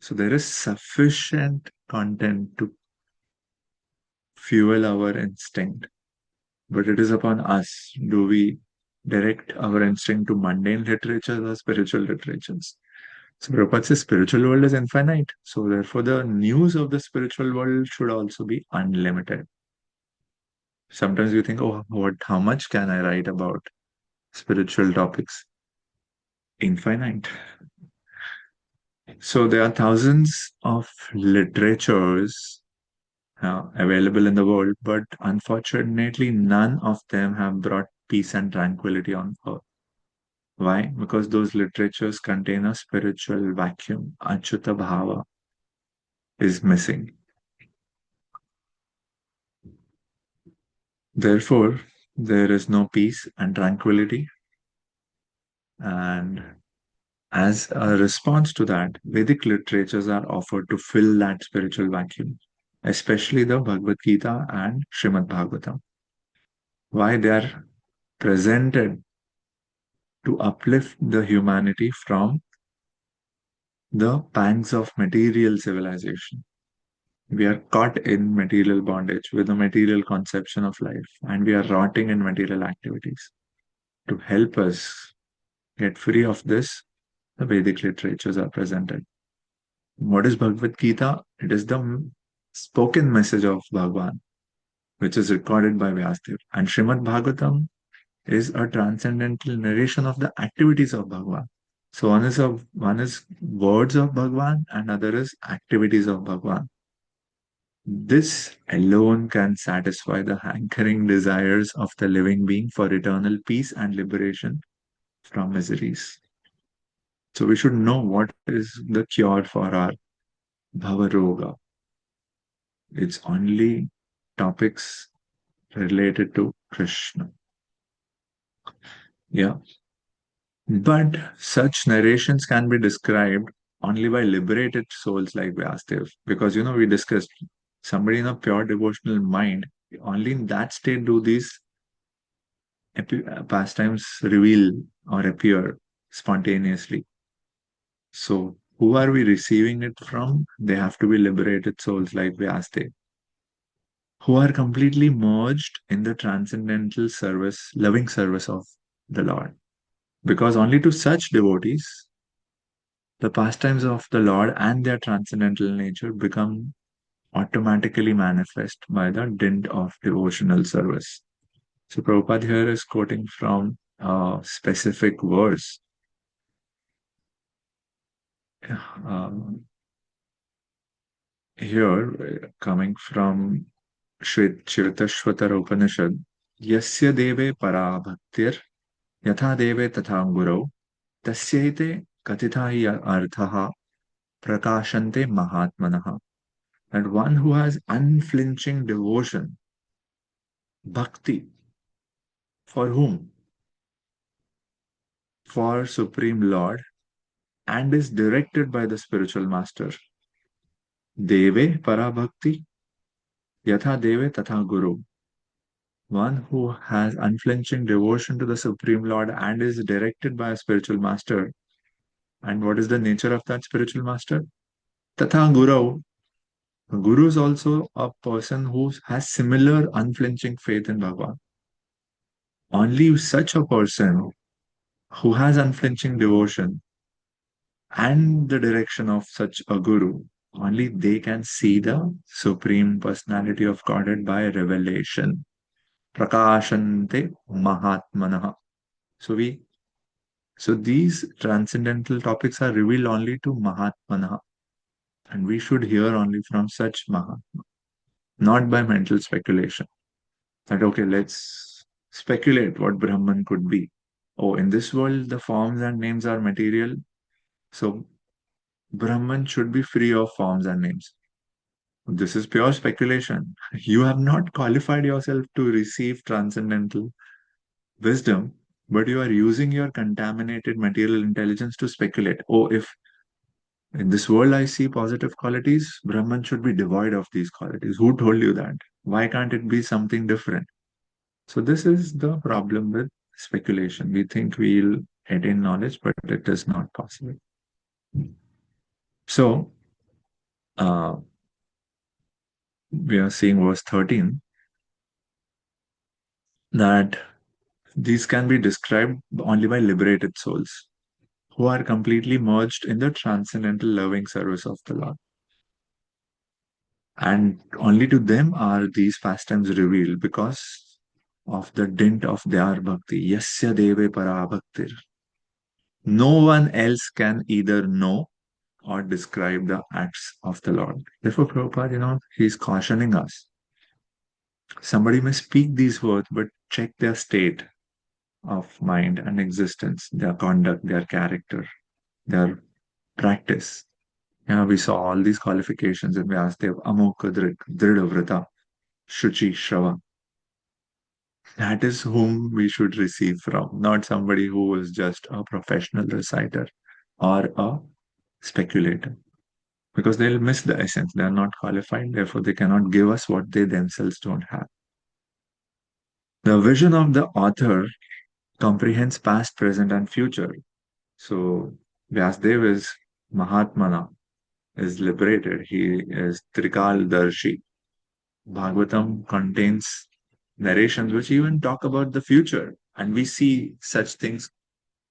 So there is sufficient content to fuel our instinct. But it is upon us. Do we direct our instinct to mundane literatures or spiritual literatures? So Prabhupada says spiritual world is infinite. So therefore the news of the spiritual world should also be unlimited. Sometimes you think, oh, how much can I write about spiritual topics? Infinite. So there are thousands of literatures available in the world, but unfortunately, none of them have brought peace and tranquility on earth. Why? Because those literatures contain a spiritual vacuum. Achyuta Bhava is missing. Therefore, there is no peace and tranquility. And as a response to that, Vedic literatures are offered to fill that spiritual vacuum, especially the Bhagavad Gita and Srimad Bhagavatam. Why they are presented to uplift the humanity from the pangs of material civilization. We are caught in material bondage with a material conception of life, and we are rotting in material activities. To help us get free of this, the Vedic literatures are presented. What is Bhagavad Gita? It is the spoken message of Bhagwan, which is recorded by Vyasdev. And Srimad Bhagavatam is a transcendental narration of the activities of Bhagwan. So one is words of Bhagwan and other is activities of Bhagwan. This alone can satisfy the hankering desires of the living being for eternal peace and liberation from miseries. So we should know what is the cure for our Bhavaroga. It's only topics related to Krishna. Yeah. But such narrations can be described only by liberated souls like Vyasdev. Because, we discussed somebody in a pure devotional mind, only in that state do these pastimes reveal or appear spontaneously. So, who are we receiving it from? They have to be liberated souls like Vyasdev, who are completely merged in the transcendental service, loving service of the Lord. Because only to such devotees, the pastimes of the Lord and their transcendental nature become automatically manifest by the dint of devotional service. So Prabhupada here is quoting from a specific verse. Here, coming from Shvetashvatar Upanishad, Yasya deve para bhaktir yatha deve tatha gurau tasyaite katitha hi arthaha prakashante mahatmanaha. And one who has unflinching devotion, bhakti, for whom? For Supreme Lord and is directed by the spiritual master. Deve parabhakti yatha deve tatha guru. One who has unflinching devotion to the Supreme Lord and is directed by a spiritual master. And what is the nature of that spiritual master? Tatha guru. Guru is also a person who has similar unflinching faith in Bhagavan. Only such a person who has unflinching devotion and the direction of such a guru, only they can see the Supreme Personality of Godhead by revelation. Prakashante Mahatmanaha. So these transcendental topics are revealed only to Mahatmanaha. And we should hear only from such Mahatma, not by mental speculation. That okay, let's speculate what Brahman could be. Oh, in this world, the forms and names are material. So Brahman should be free of forms and names. This is pure speculation. You have not qualified yourself to receive transcendental wisdom, but you are using your contaminated material intelligence to speculate. Oh, if in this world I see positive qualities, Brahman should be devoid of these qualities. Who told you that? Why can't it be something different? So, this is the problem with speculation. We think we'll attain knowledge, but it is not possible. So, we are seeing verse 13 that these can be described only by liberated souls who are completely merged in the transcendental loving service of the Lord. And only to them are these pastimes revealed because of the dint of their bhakti. Yasya deve para bhaktir. No one else can either know or describe the acts of the Lord. Therefore, Prabhupada, he's cautioning us. Somebody may speak these words, but check their state of mind and existence, their conduct, their character, their practice. We saw all these qualifications in Vyasadeva, Amoka Drid, Vrita, Shuchi, Shrava. That is whom we should receive from, not somebody who is just a professional reciter or a speculator. Because they'll miss the essence. They are not qualified, therefore, they cannot give us what they themselves don't have. The vision of the author comprehends past, present, and future. So, Vyasdev is Mahatmana, is liberated. He is Trikal Darshi. Bhagavatam contains narrations which even talk about the future, and we see such things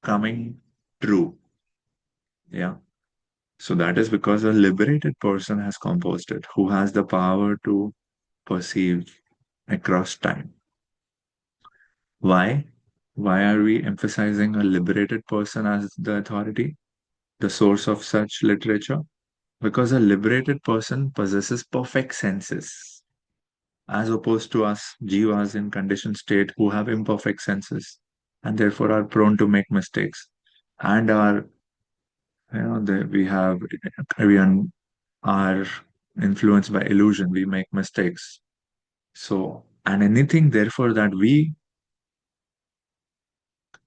coming true. Yeah. So that is because a liberated person has composed it, who has the power to perceive across time. Why? Why are we emphasizing a liberated person as the authority, the source of such literature? Because a liberated person possesses perfect senses, as opposed to us jivas in conditioned state who have imperfect senses and therefore are prone to make mistakes and are we are influenced by illusion. We make mistakes. So, and anything therefore that we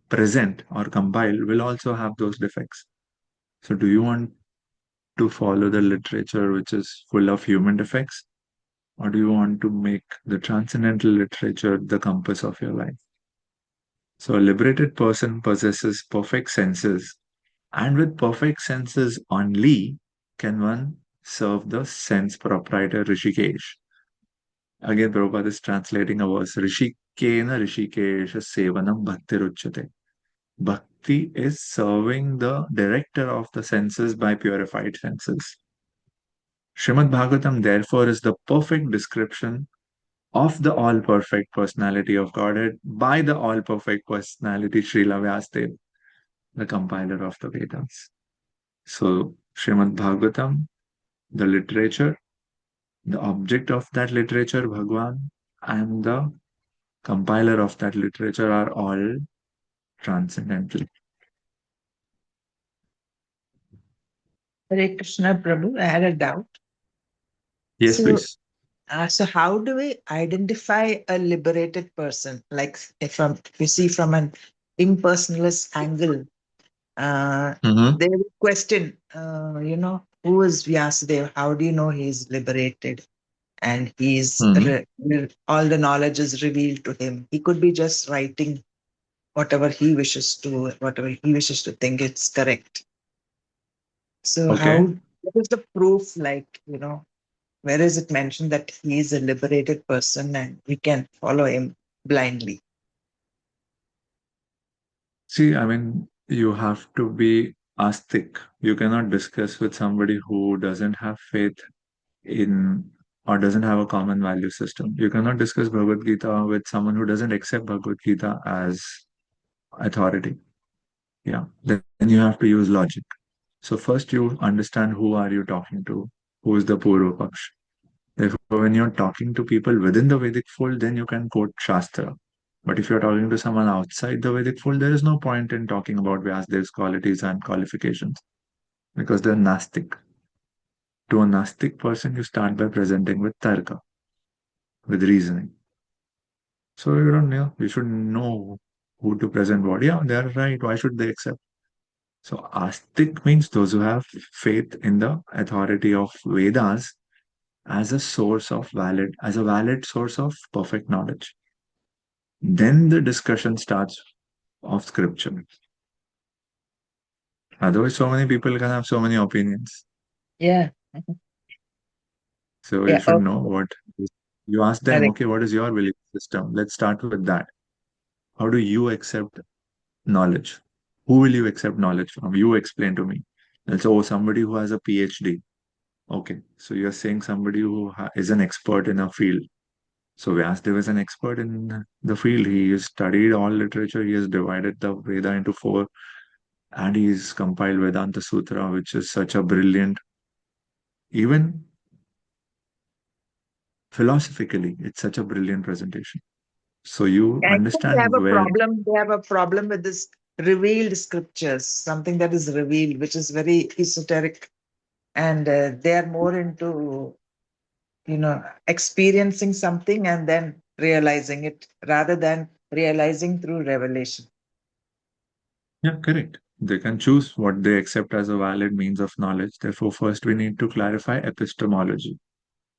present or compile will also have those defects. So, do you want to follow the literature which is full of human defects, or do you want to make the transcendental literature the compass of your life? So, a liberated person possesses perfect senses, and with perfect senses only can one serve the sense proprietor Rishikesh. Again, Prabhupada is translating a verse Rishikena Rishikesha Sevanam Bhaktiruchyate. Bhakti is serving the director of the senses by purified senses. Srimad Bhagavatam, therefore, is the perfect description of the all perfect personality of Godhead by the all perfect personality Srila Vyasadeva, the compiler of the Vedas. So, Srimad Bhagavatam, the literature, the object of that literature, Bhagwan, and the compiler of that literature are all transcendental. Hare Krishna Prabhu, I had a doubt. Yes, So, please. so how do we identify a liberated person? Like if we see from an impersonalist angle, Mm-hmm. they will question, who is Vyasadeva? How do you know he's liberated? And Mm-hmm. all the knowledge is revealed to him. He could be just writing whatever he wishes to think it's correct. So Okay. what is the proof like, where is it mentioned that he is a liberated person and we can follow him blindly? See, I mean, you have to be astic. You cannot discuss with somebody who doesn't have faith in or doesn't have a common value system. You cannot discuss Bhagavad Gita with someone who doesn't accept Bhagavad Gita as authority. Yeah. Then you have to use logic. So first you understand who are you talking to, who is the Purva Paksh. Therefore, when you're talking to people within the Vedic fold, then you can quote Shastra. But if you're talking to someone outside the Vedic fold, there is no point in talking about Vyasadev's qualities and qualifications because they're Nastic. To a Nastic person, you start by presenting with Tarka, with reasoning. So you don't know, you should know who to present what. Yeah, they're right. Why should they accept? So Astik means those who have faith in the authority of Vedas as as a valid source of perfect knowledge. Then the discussion starts of scripture. Otherwise, so many people can have so many opinions. Yeah. So you Yeah. should know Okay. what you ask them, Correct. okay, what is your belief system? Let's start with that. How do you accept knowledge? Who will you accept knowledge from? You explain to me. And so, somebody who has a PhD. Okay, so you're saying somebody who is an expert in a field. So Vyasdev is an expert in the field. He has studied all literature. He has divided the Veda into four and he's compiled Vedanta Sutra, which is such a brilliant, even philosophically, it's such a brilliant presentation. So you I think they have understand a where, problem. They have a problem with this revealed scriptures, something that is revealed, which is very esoteric, and they are more into experiencing something and then realizing it rather than realizing through revelation. yeah, correct. They can choose what they accept as a valid means of knowledge. Therefore, first we need to clarify epistemology.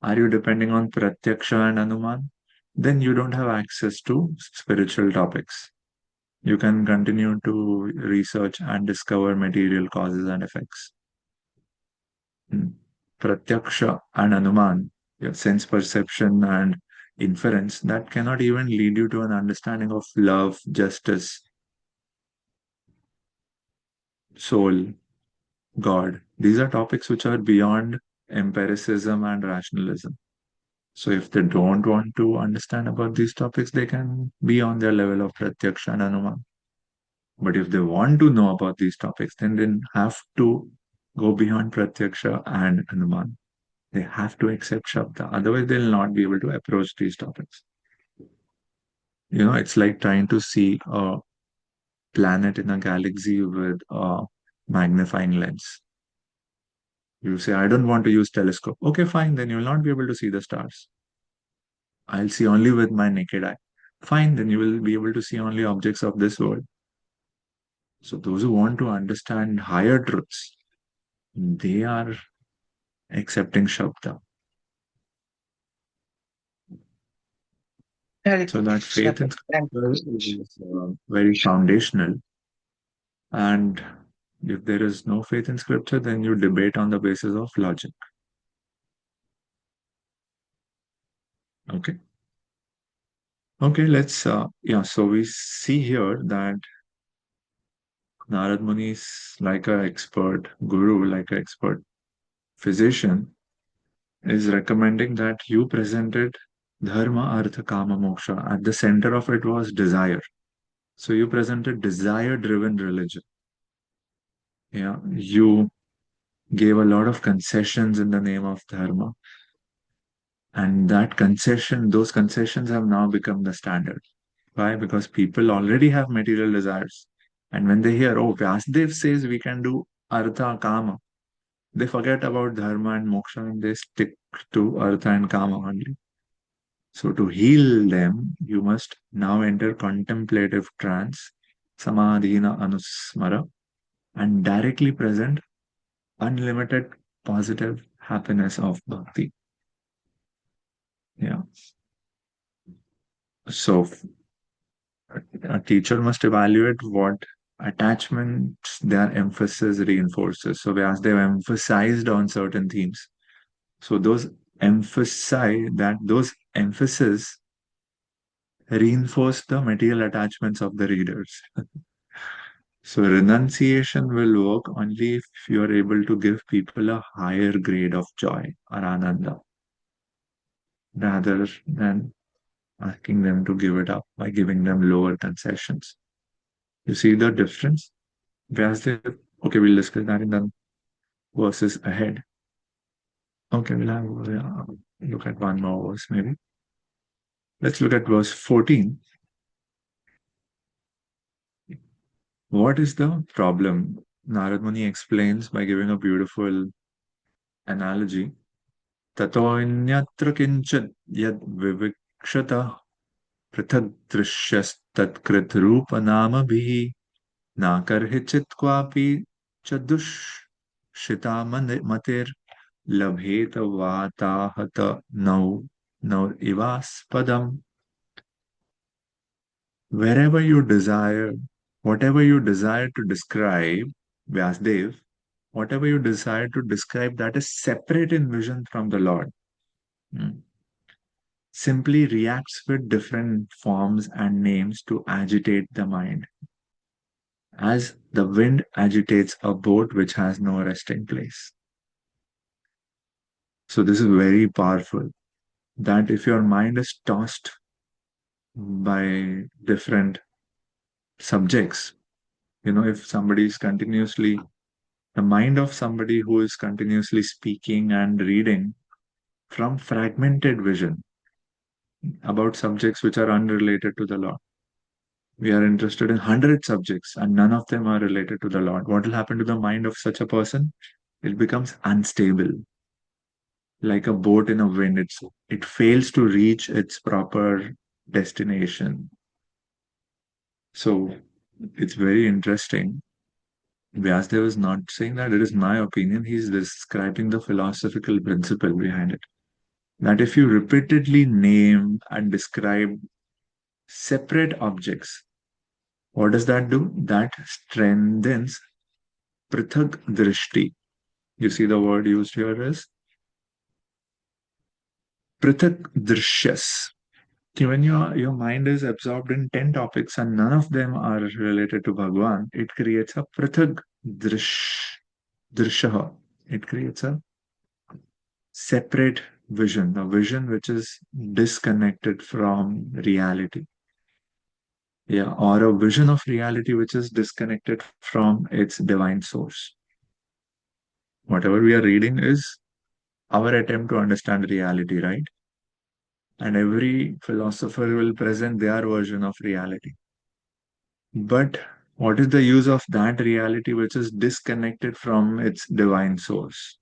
Are you depending on Pratyaksha and Anuman? Then you don't have access to spiritual topics. You can continue to research and discover material causes and effects. Pratyaksha and Anuman, your sense perception and inference, that cannot even lead you to an understanding of love, justice, soul, God. These are topics which are beyond empiricism and rationalism. So if they don't want to understand about these topics, they can be on their level of Pratyaksha and Anuman. But if they want to know about these topics, then they have to go beyond Pratyaksha and Anuman. They have to accept Shabda. Otherwise, they'll not be able to approach these topics. It's like trying to see a planet in a galaxy with a magnifying lens. You say, I don't want to use telescope. Okay, fine, then you'll not be able to see the stars. I'll see only with my naked eye. Fine, then you will be able to see only objects of this world. So those who want to understand higher truths, they are accepting Shabda. So that faith in scripture is very foundational. And if there is no faith in scripture, then you debate on the basis of logic. Okay. Okay, let's, so we see here that Narad Muni is like an expert guru, like an expert physician, is recommending that you presented Dharma, Artha, Kama, Moksha. At the center of it was desire. So you presented desire-driven religion. Yeah, you gave a lot of concessions in the name of Dharma. And those concessions have now become the standard. Why? Because people already have material desires. And when they hear, oh, Vyasdev says we can do Artha, Kama, they forget about Dharma and Moksha and they stick to Artha and Kama only. So to heal them, you must now enter contemplative trance, Samadhina Anusmara, and directly present unlimited positive happiness of bhakti. Yeah. So a teacher must evaluate what attachments their emphasis reinforces. So as they've emphasized on certain themes, so those emphasis reinforce the material attachments of the readers. So renunciation will work only if you are able to give people a higher grade of joy or ananda, rather than asking them to give it up by giving them lower concessions. You see the difference? Vyasdev, okay, we'll discuss that in the verses ahead. Okay, we'll have look at one more verse maybe. Let's look at verse 14. What is the problem? Narad Muni explains by giving a beautiful analogy. Tatoinyatra kinchit yad vivikshata prithak drishyastat rupa nama bhi nakarhichit kwapi chadush shita matir labhet vatahata nau ivaspadam. Wherever you desire, whatever you desire to describe, Vyasdev, whatever you desire to describe that is separate in vision from the Lord, simply reacts with different forms and names to agitate the mind, as the wind agitates a boat which has no resting place. So this is very powerful, that if your mind is tossed by different subjects, If somebody is continuously, the mind of somebody who is continuously speaking and reading from fragmented vision about subjects which are unrelated to the Lord. We are interested in 100 subjects and none of them are related to the Lord. What will happen to the mind of such a person? It becomes unstable, like a boat in a wind. It fails to reach its proper destination. So it's very interesting. Vyasdev is not saying that it is my opinion. He's describing the philosophical principle behind it. That if you repeatedly name and describe separate objects, what does that do? That strengthens prithak drishti. You see the word used here is prithak drishyas. When your mind is absorbed in 10 topics and none of them are related to Bhagwan, it creates a prithak drishya. It creates a separate vision, a vision which is disconnected from reality. Yeah, or a vision of reality which is disconnected from its divine source. Whatever we are reading is our attempt to understand reality, right? And every philosopher will present their version of reality. But what is the use of that reality which is disconnected from its divine source?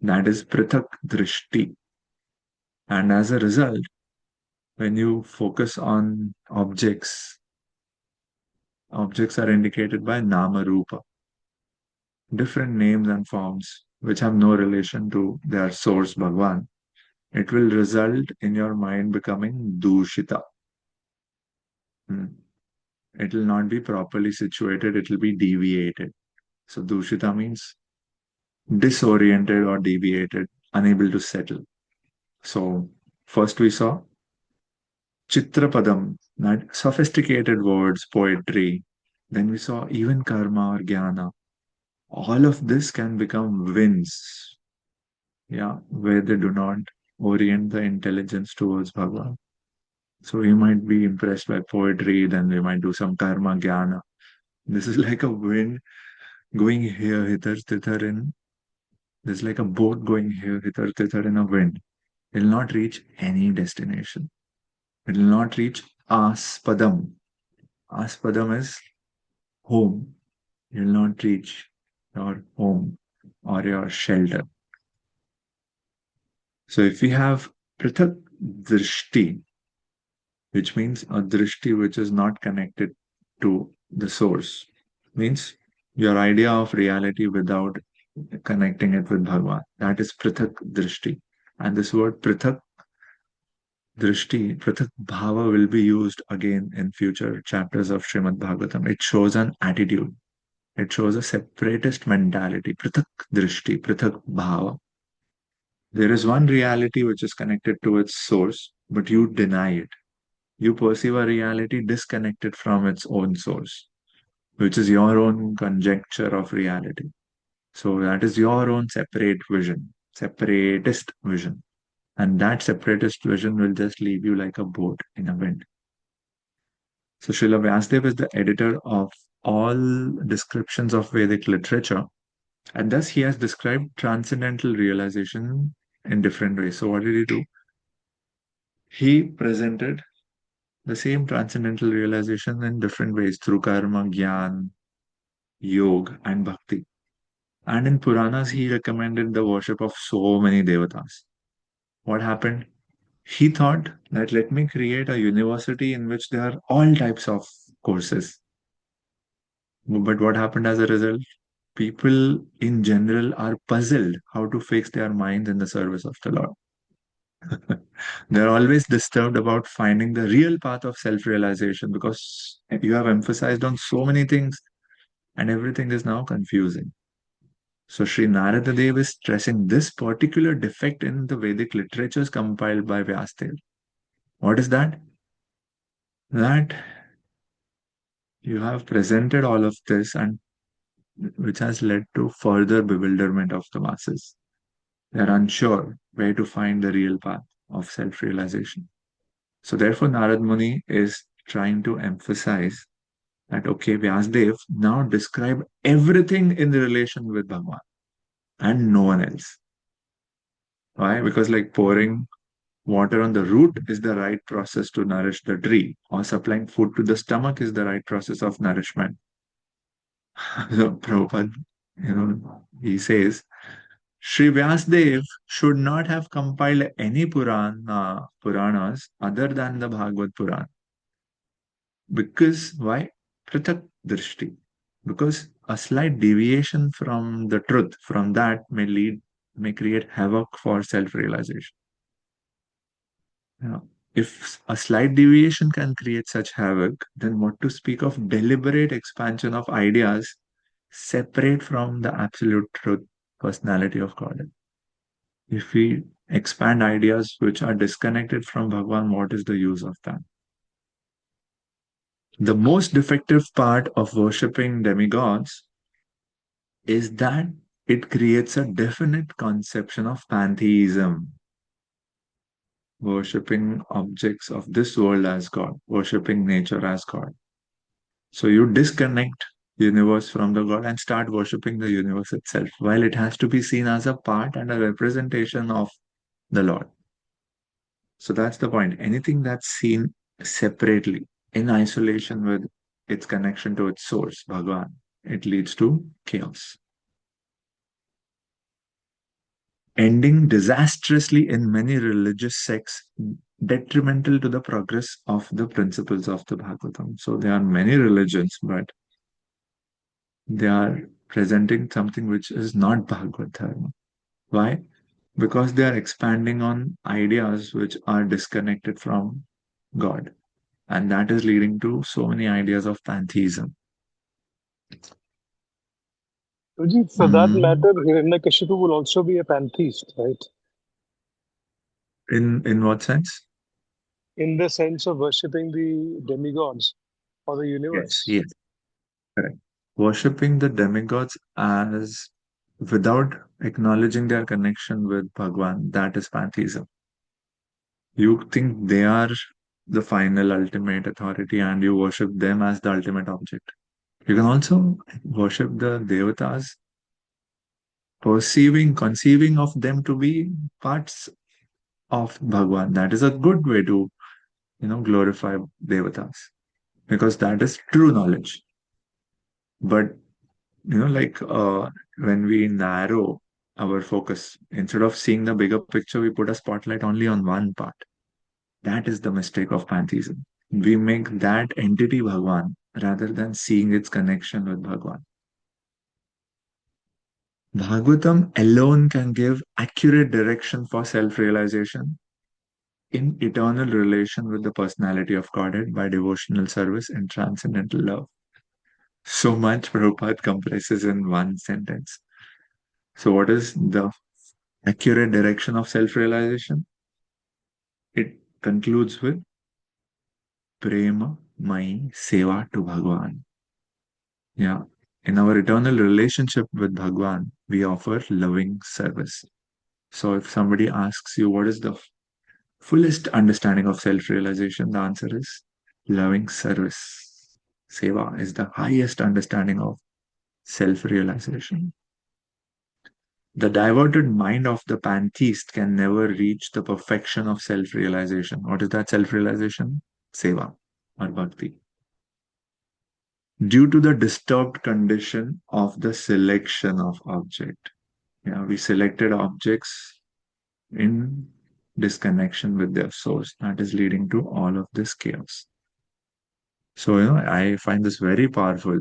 That is prithak drishti. And as a result, when you focus on objects, objects are indicated by nama rupa, different names and forms which have no relation to their source Bhagwan. It will result in your mind becoming dushita. It will not be properly situated, it will be deviated. So dushita means disoriented or deviated, unable to settle. So first we saw chitrapadam, that sophisticated words, poetry. Then we saw even karma or jnana. All of this can become winds, yeah, where they do not orient the intelligence towards Bhagavan. So we might be impressed by poetry, then we might do some karma jnana. This is like a wind going here, hither, thither in. This is like a boat going here, hither, thither in a wind. It will not reach any destination. It will not reach aspadam. Aspadam is home. You will not reach your home or your shelter. So if we have prithak drishti, which means a drishti which is not connected to the source, means your idea of reality without connecting it with Bhagwan. That is prithak drishti. And this word prithak drishti, prithak bhava will be used again in future chapters of Srimad Bhagavatam. It shows an attitude. It shows a separatist mentality. Prithak drishti, prithak bhava. There is one reality which is connected to its source, but you deny it. You perceive a reality disconnected from its own source, which is your own conjecture of reality. So that is your own separate vision, separatist vision. And that separatist vision will just leave you like a boat in a wind. So Srila Vyasdev is the editor of all descriptions of Vedic literature, and thus he has described transcendental realization in different ways. So what did he do? He presented the same transcendental realization in different ways through karma, gyan, yoga, and bhakti. And in Puranas, he recommended the worship of so many devatas. What happened? He thought that let me create a university in which there are all types of courses. But what happened as a result? People in general are puzzled how to fix their minds in the service of the Lord. They're always disturbed about finding the real path of self realization because you have emphasized on so many things and everything is now confusing. So, Sri Narada Dev is stressing this particular defect in the Vedic literatures compiled by Vyasdev. What is that? That you have presented all of this and which has led to further bewilderment of the masses. They are unsure where to find the real path of self realization. So, therefore, Narad Muni is trying to emphasize that, okay, Vyasdev, now describe everything in the relation with Bhagwan and no one else. Why? Because like pouring water on the root is the right process to nourish the tree, or supplying food to the stomach is the right process of nourishment. So Prabhupada, he says, Sri Vyasdev should not have compiled any Puranas other than the Bhagavad Puran. Because why? Pratak Drishti. Because a slight deviation from the truth, from that may create havoc for self-realization. If a slight deviation can create such havoc, then what to speak of deliberate expansion of ideas separate from the absolute truth, personality of God? If we expand ideas which are disconnected from Bhagwan, what is the use of that? The most defective part of worshipping demigods is that it creates a definite conception of pantheism, worshipping objects of this world as God, worshipping nature as God. So you disconnect universe from the God and start worshipping the universe itself, while it has to be seen as a part and a representation of the Lord. So that's the point. Anything that's seen separately, in isolation with its connection to its source, Bhagwan, it leads to chaos. Ending disastrously in many religious sects, detrimental to the progress of the principles of the Bhagavatam. So there are many religions, but they are presenting something which is not Bhagavad Dharma. Why? Because they are expanding on ideas which are disconnected from God. And that is leading to so many ideas of pantheism. Vijit, for that matter, Hiranyakashipu will also be a pantheist, right? In what sense? In the sense of worshipping the demigods or the universe. Yes, correct. Worshipping the demigods as without acknowledging their connection with Bhagwan, that is pantheism. You think they are the final ultimate authority and you worship them as the ultimate object. You can also worship the devatas, conceiving of them to be parts of Bhagwan. That is a good way to, glorify devatas, because that is true knowledge. But, when we narrow our focus, instead of seeing the bigger picture, we put a spotlight only on one part. That is the mistake of pantheism. We make that entity Bhagwan rather than seeing its connection with Bhagwan. Bhagavatam alone can give accurate direction for self-realization in eternal relation with the personality of Godhead by devotional service and transcendental love. So much Prabhupada compresses in one sentence. So what is the accurate direction of self-realization? It concludes with Prema Mai Seva to Bhagwan. Yeah. In our eternal relationship with Bhagwan, we offer loving service. So if somebody asks you what is the fullest understanding of self-realization, the answer is loving service. Seva is the highest understanding of self-realization. The diverted mind of the pantheist can never reach the perfection of self-realization. What is that self-realization? Seva or bhakti. Due to the disturbed condition of the selection of object. We selected objects in disconnection with their source. That is leading to all of this chaos. So, I find this very powerful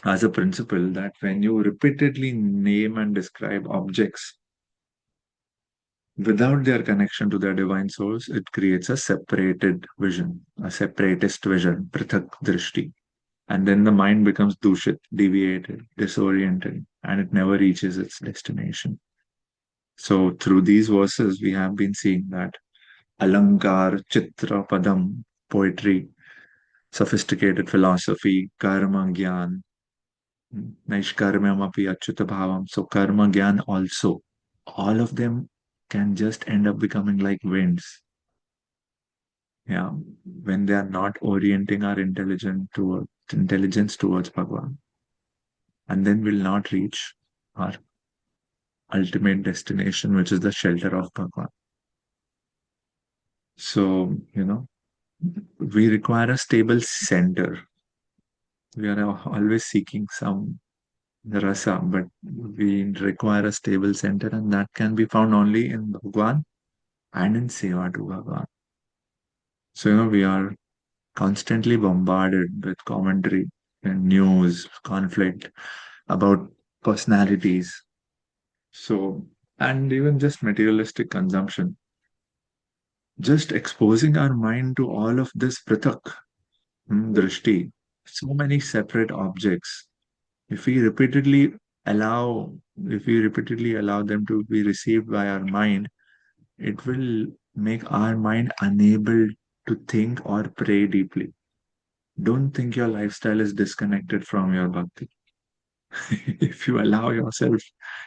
as a principle that when you repeatedly name and describe objects without their connection to their divine source, it creates a separated vision, a separatist vision, prithak drishti. And then the mind becomes dushit, deviated, disoriented, and it never reaches its destination. So through these verses, we have been seeing that Alankar, Chitra, Padam, poetry, sophisticated philosophy, karma, gyan, naishkarmyam api achyuta bhavam. So karma, gyan also, all of them can just end up becoming like winds. When they are not orienting our intelligence intelligence towards Bhagwan. And then we'll not reach our ultimate destination, which is the shelter of Bhagwan. So, we require a stable center. We are always seeking some rasa, but we require a stable center, and that can be found only in Bhagwan and in Seva to Bhagwan. So, we are constantly bombarded with commentary and news, conflict about personalities. So, and even just materialistic consumption. Just exposing our mind to all of this pratak, drishti, so many separate objects. If we repeatedly allow them to be received by our mind, it will make our mind unable to think or pray deeply. Don't think your lifestyle is disconnected from your bhakti. If you allow yourself,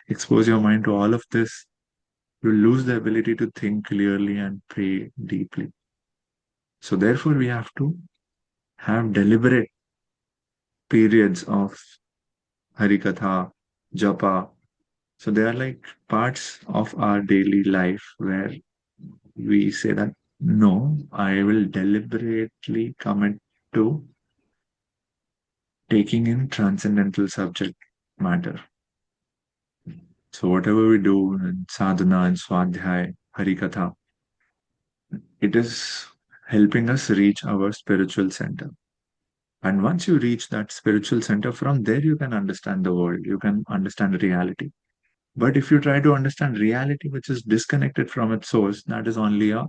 expose your mind to all of this, you lose the ability to think clearly and pray deeply. So therefore, we have to have deliberate periods of Harikatha, Japa. So they are like parts of our daily life where we say that no, I will deliberately commit to taking in transcendental subject matter. So whatever we do in sadhana and swadhyay, harikatha, it is helping us reach our spiritual center. And once you reach that spiritual center, from there you can understand the world, you can understand reality. But if you try to understand reality which is disconnected from its source, that is only a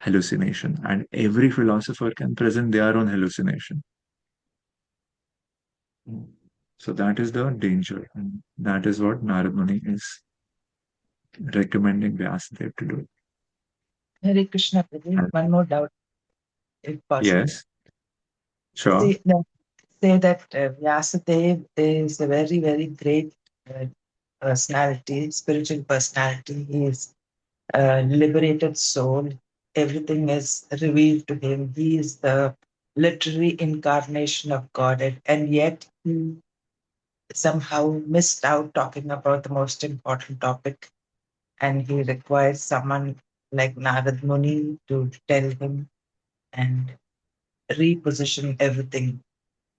hallucination. And every philosopher can present their own hallucination. So that is the danger. And that is what Narad Muni is recommending Vyasadeva to do. Hare Krishna, Prabhu. One more doubt, if possible. Yes, sure. Say that Vyasadeva is a very, very great personality, spiritual personality. He is a liberated soul. Everything is revealed to him. He is the literary incarnation of Godhead, and yet he somehow missed out talking about the most important topic, and he requires someone like Narad Muni to tell him and reposition everything.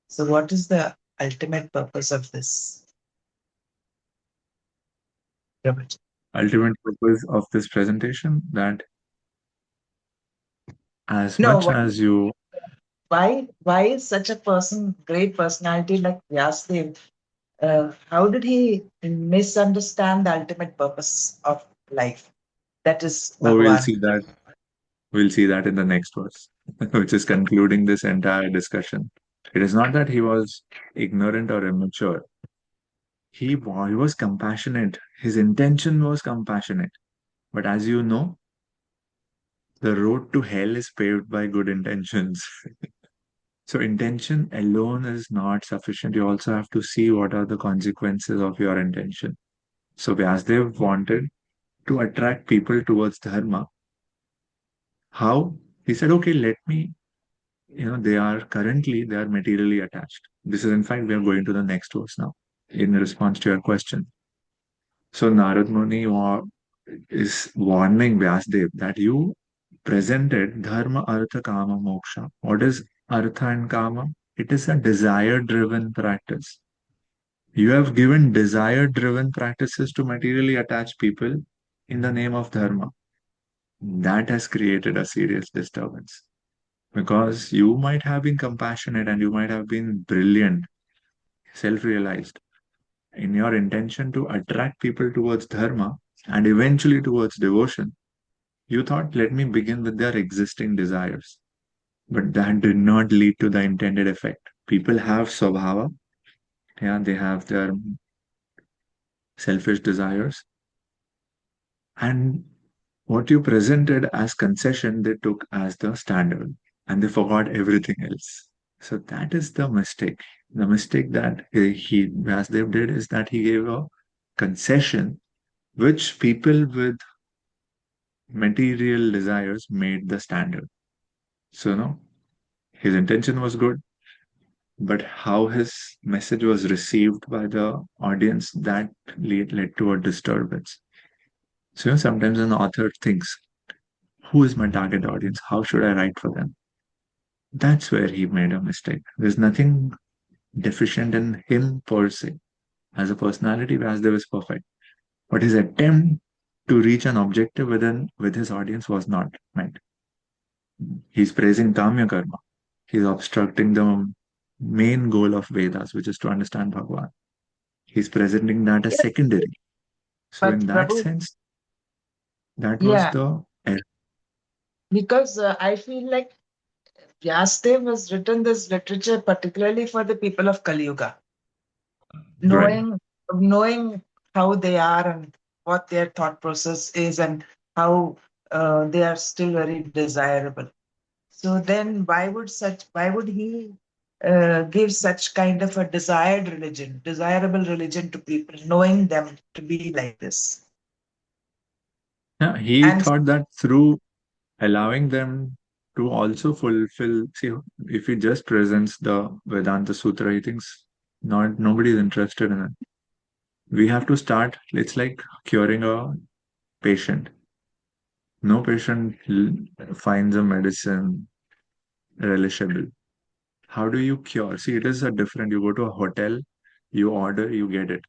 So, what is the ultimate purpose of this? Prabhuji? Ultimate purpose of this presentation that as No, much as you why is such a person, great personality like Vyasadeva, how did he misunderstand the ultimate purpose of life? That is we'll Bhagwan. see that in the next verse, which is concluding this entire discussion. It is not that he was ignorant or immature. He was compassionate. His intention was compassionate. But as you know, the road to hell is paved by good intentions. So intention alone is not sufficient. You also have to see what are the consequences of your intention. So Vyasdev wanted to attract people towards dharma. How? He said, okay, let me, they are materially attached. This is, in fact, we are going to the next verse now in response to your question. So Narad Muni is warning Vyasdev that you presented dharma, artha, kama, moksha. What is artha and kama? It is a desire-driven practice. You have given desire-driven practices to materially attach people in the name of dharma. That has created a serious disturbance because you might have been compassionate and you might have been brilliant, self-realized in your intention to attract people towards dharma and eventually towards devotion. You thought, let me begin with their existing desires. But that did not lead to the intended effect. People have swabhava, yeah, they have their selfish desires. And what you presented as concession, they took as the standard and they forgot everything else. So that is the mistake. The mistake that Vasudev did is that he gave a concession which people with material desires made the standard. So, no, his intention was good, but how his message was received by the audience, that led to a disturbance. So, sometimes an author thinks, who is my target audience? How should I write for them? That's where he made a mistake. There's nothing deficient in him per se. As a personality, Vyasdev is perfect. But his attempt to reach an objective with his audience was not met. He's praising Kamya Karma. He's obstructing the main goal of Vedas, which is to understand Bhagwan. He's presenting that as Yes, secondary. So, but in that Prabhu, sense, that was yeah, the error. because I feel like Vyasdev has written this literature particularly for the people of Kali Yuga, Right. knowing how they are and what their thought process is and how they are still very desirable. So then, why would he give such kind of a desirable religion to people, knowing them to be like this? Yeah, he And thought that through allowing them to also fulfill. See, if he just presents the Vedanta Sutra, he thinks nobody is interested in it. We have to start. It's like curing a patient. No patient finds a medicine relishable. How do you cure? See, it is a different. You go to a hotel, you order, you get it.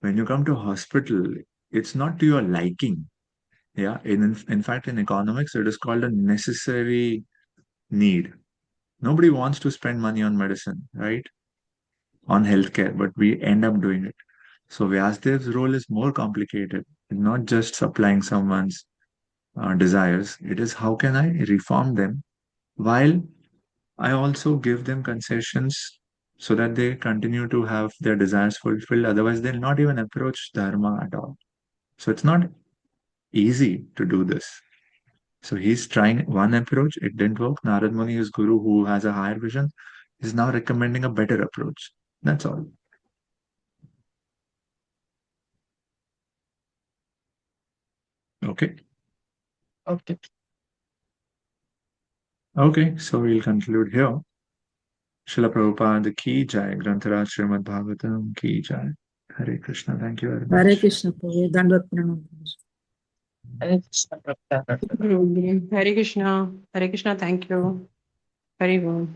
When you come to a hospital, it's not to your liking. Yeah, in fact, in economics, it is called a necessary need. Nobody wants to spend money on medicine, right? On healthcare, but we end up doing it. So Vyasdev's role is more complicated. It's not just supplying someone's desires. It is how can I reform them while I also give them concessions so that they continue to have their desires fulfilled. Otherwise, they'll not even approach dharma at all. So it's not easy to do this. So he's trying one approach, it didn't work. Narad Muni, his guru, who has a higher vision, is now recommending a better approach. That's all. Okay. okay, Okay, so we'll conclude here. Srila Prabhupada ki jai, Grantaraj Srimad Bhagavatam ki jai. Hare Krishna, thank you very Hare much. Krishna, Prabhu. Dandavat pranam. it's Hare Krishna. Hare Krishna. Thank you. Very well.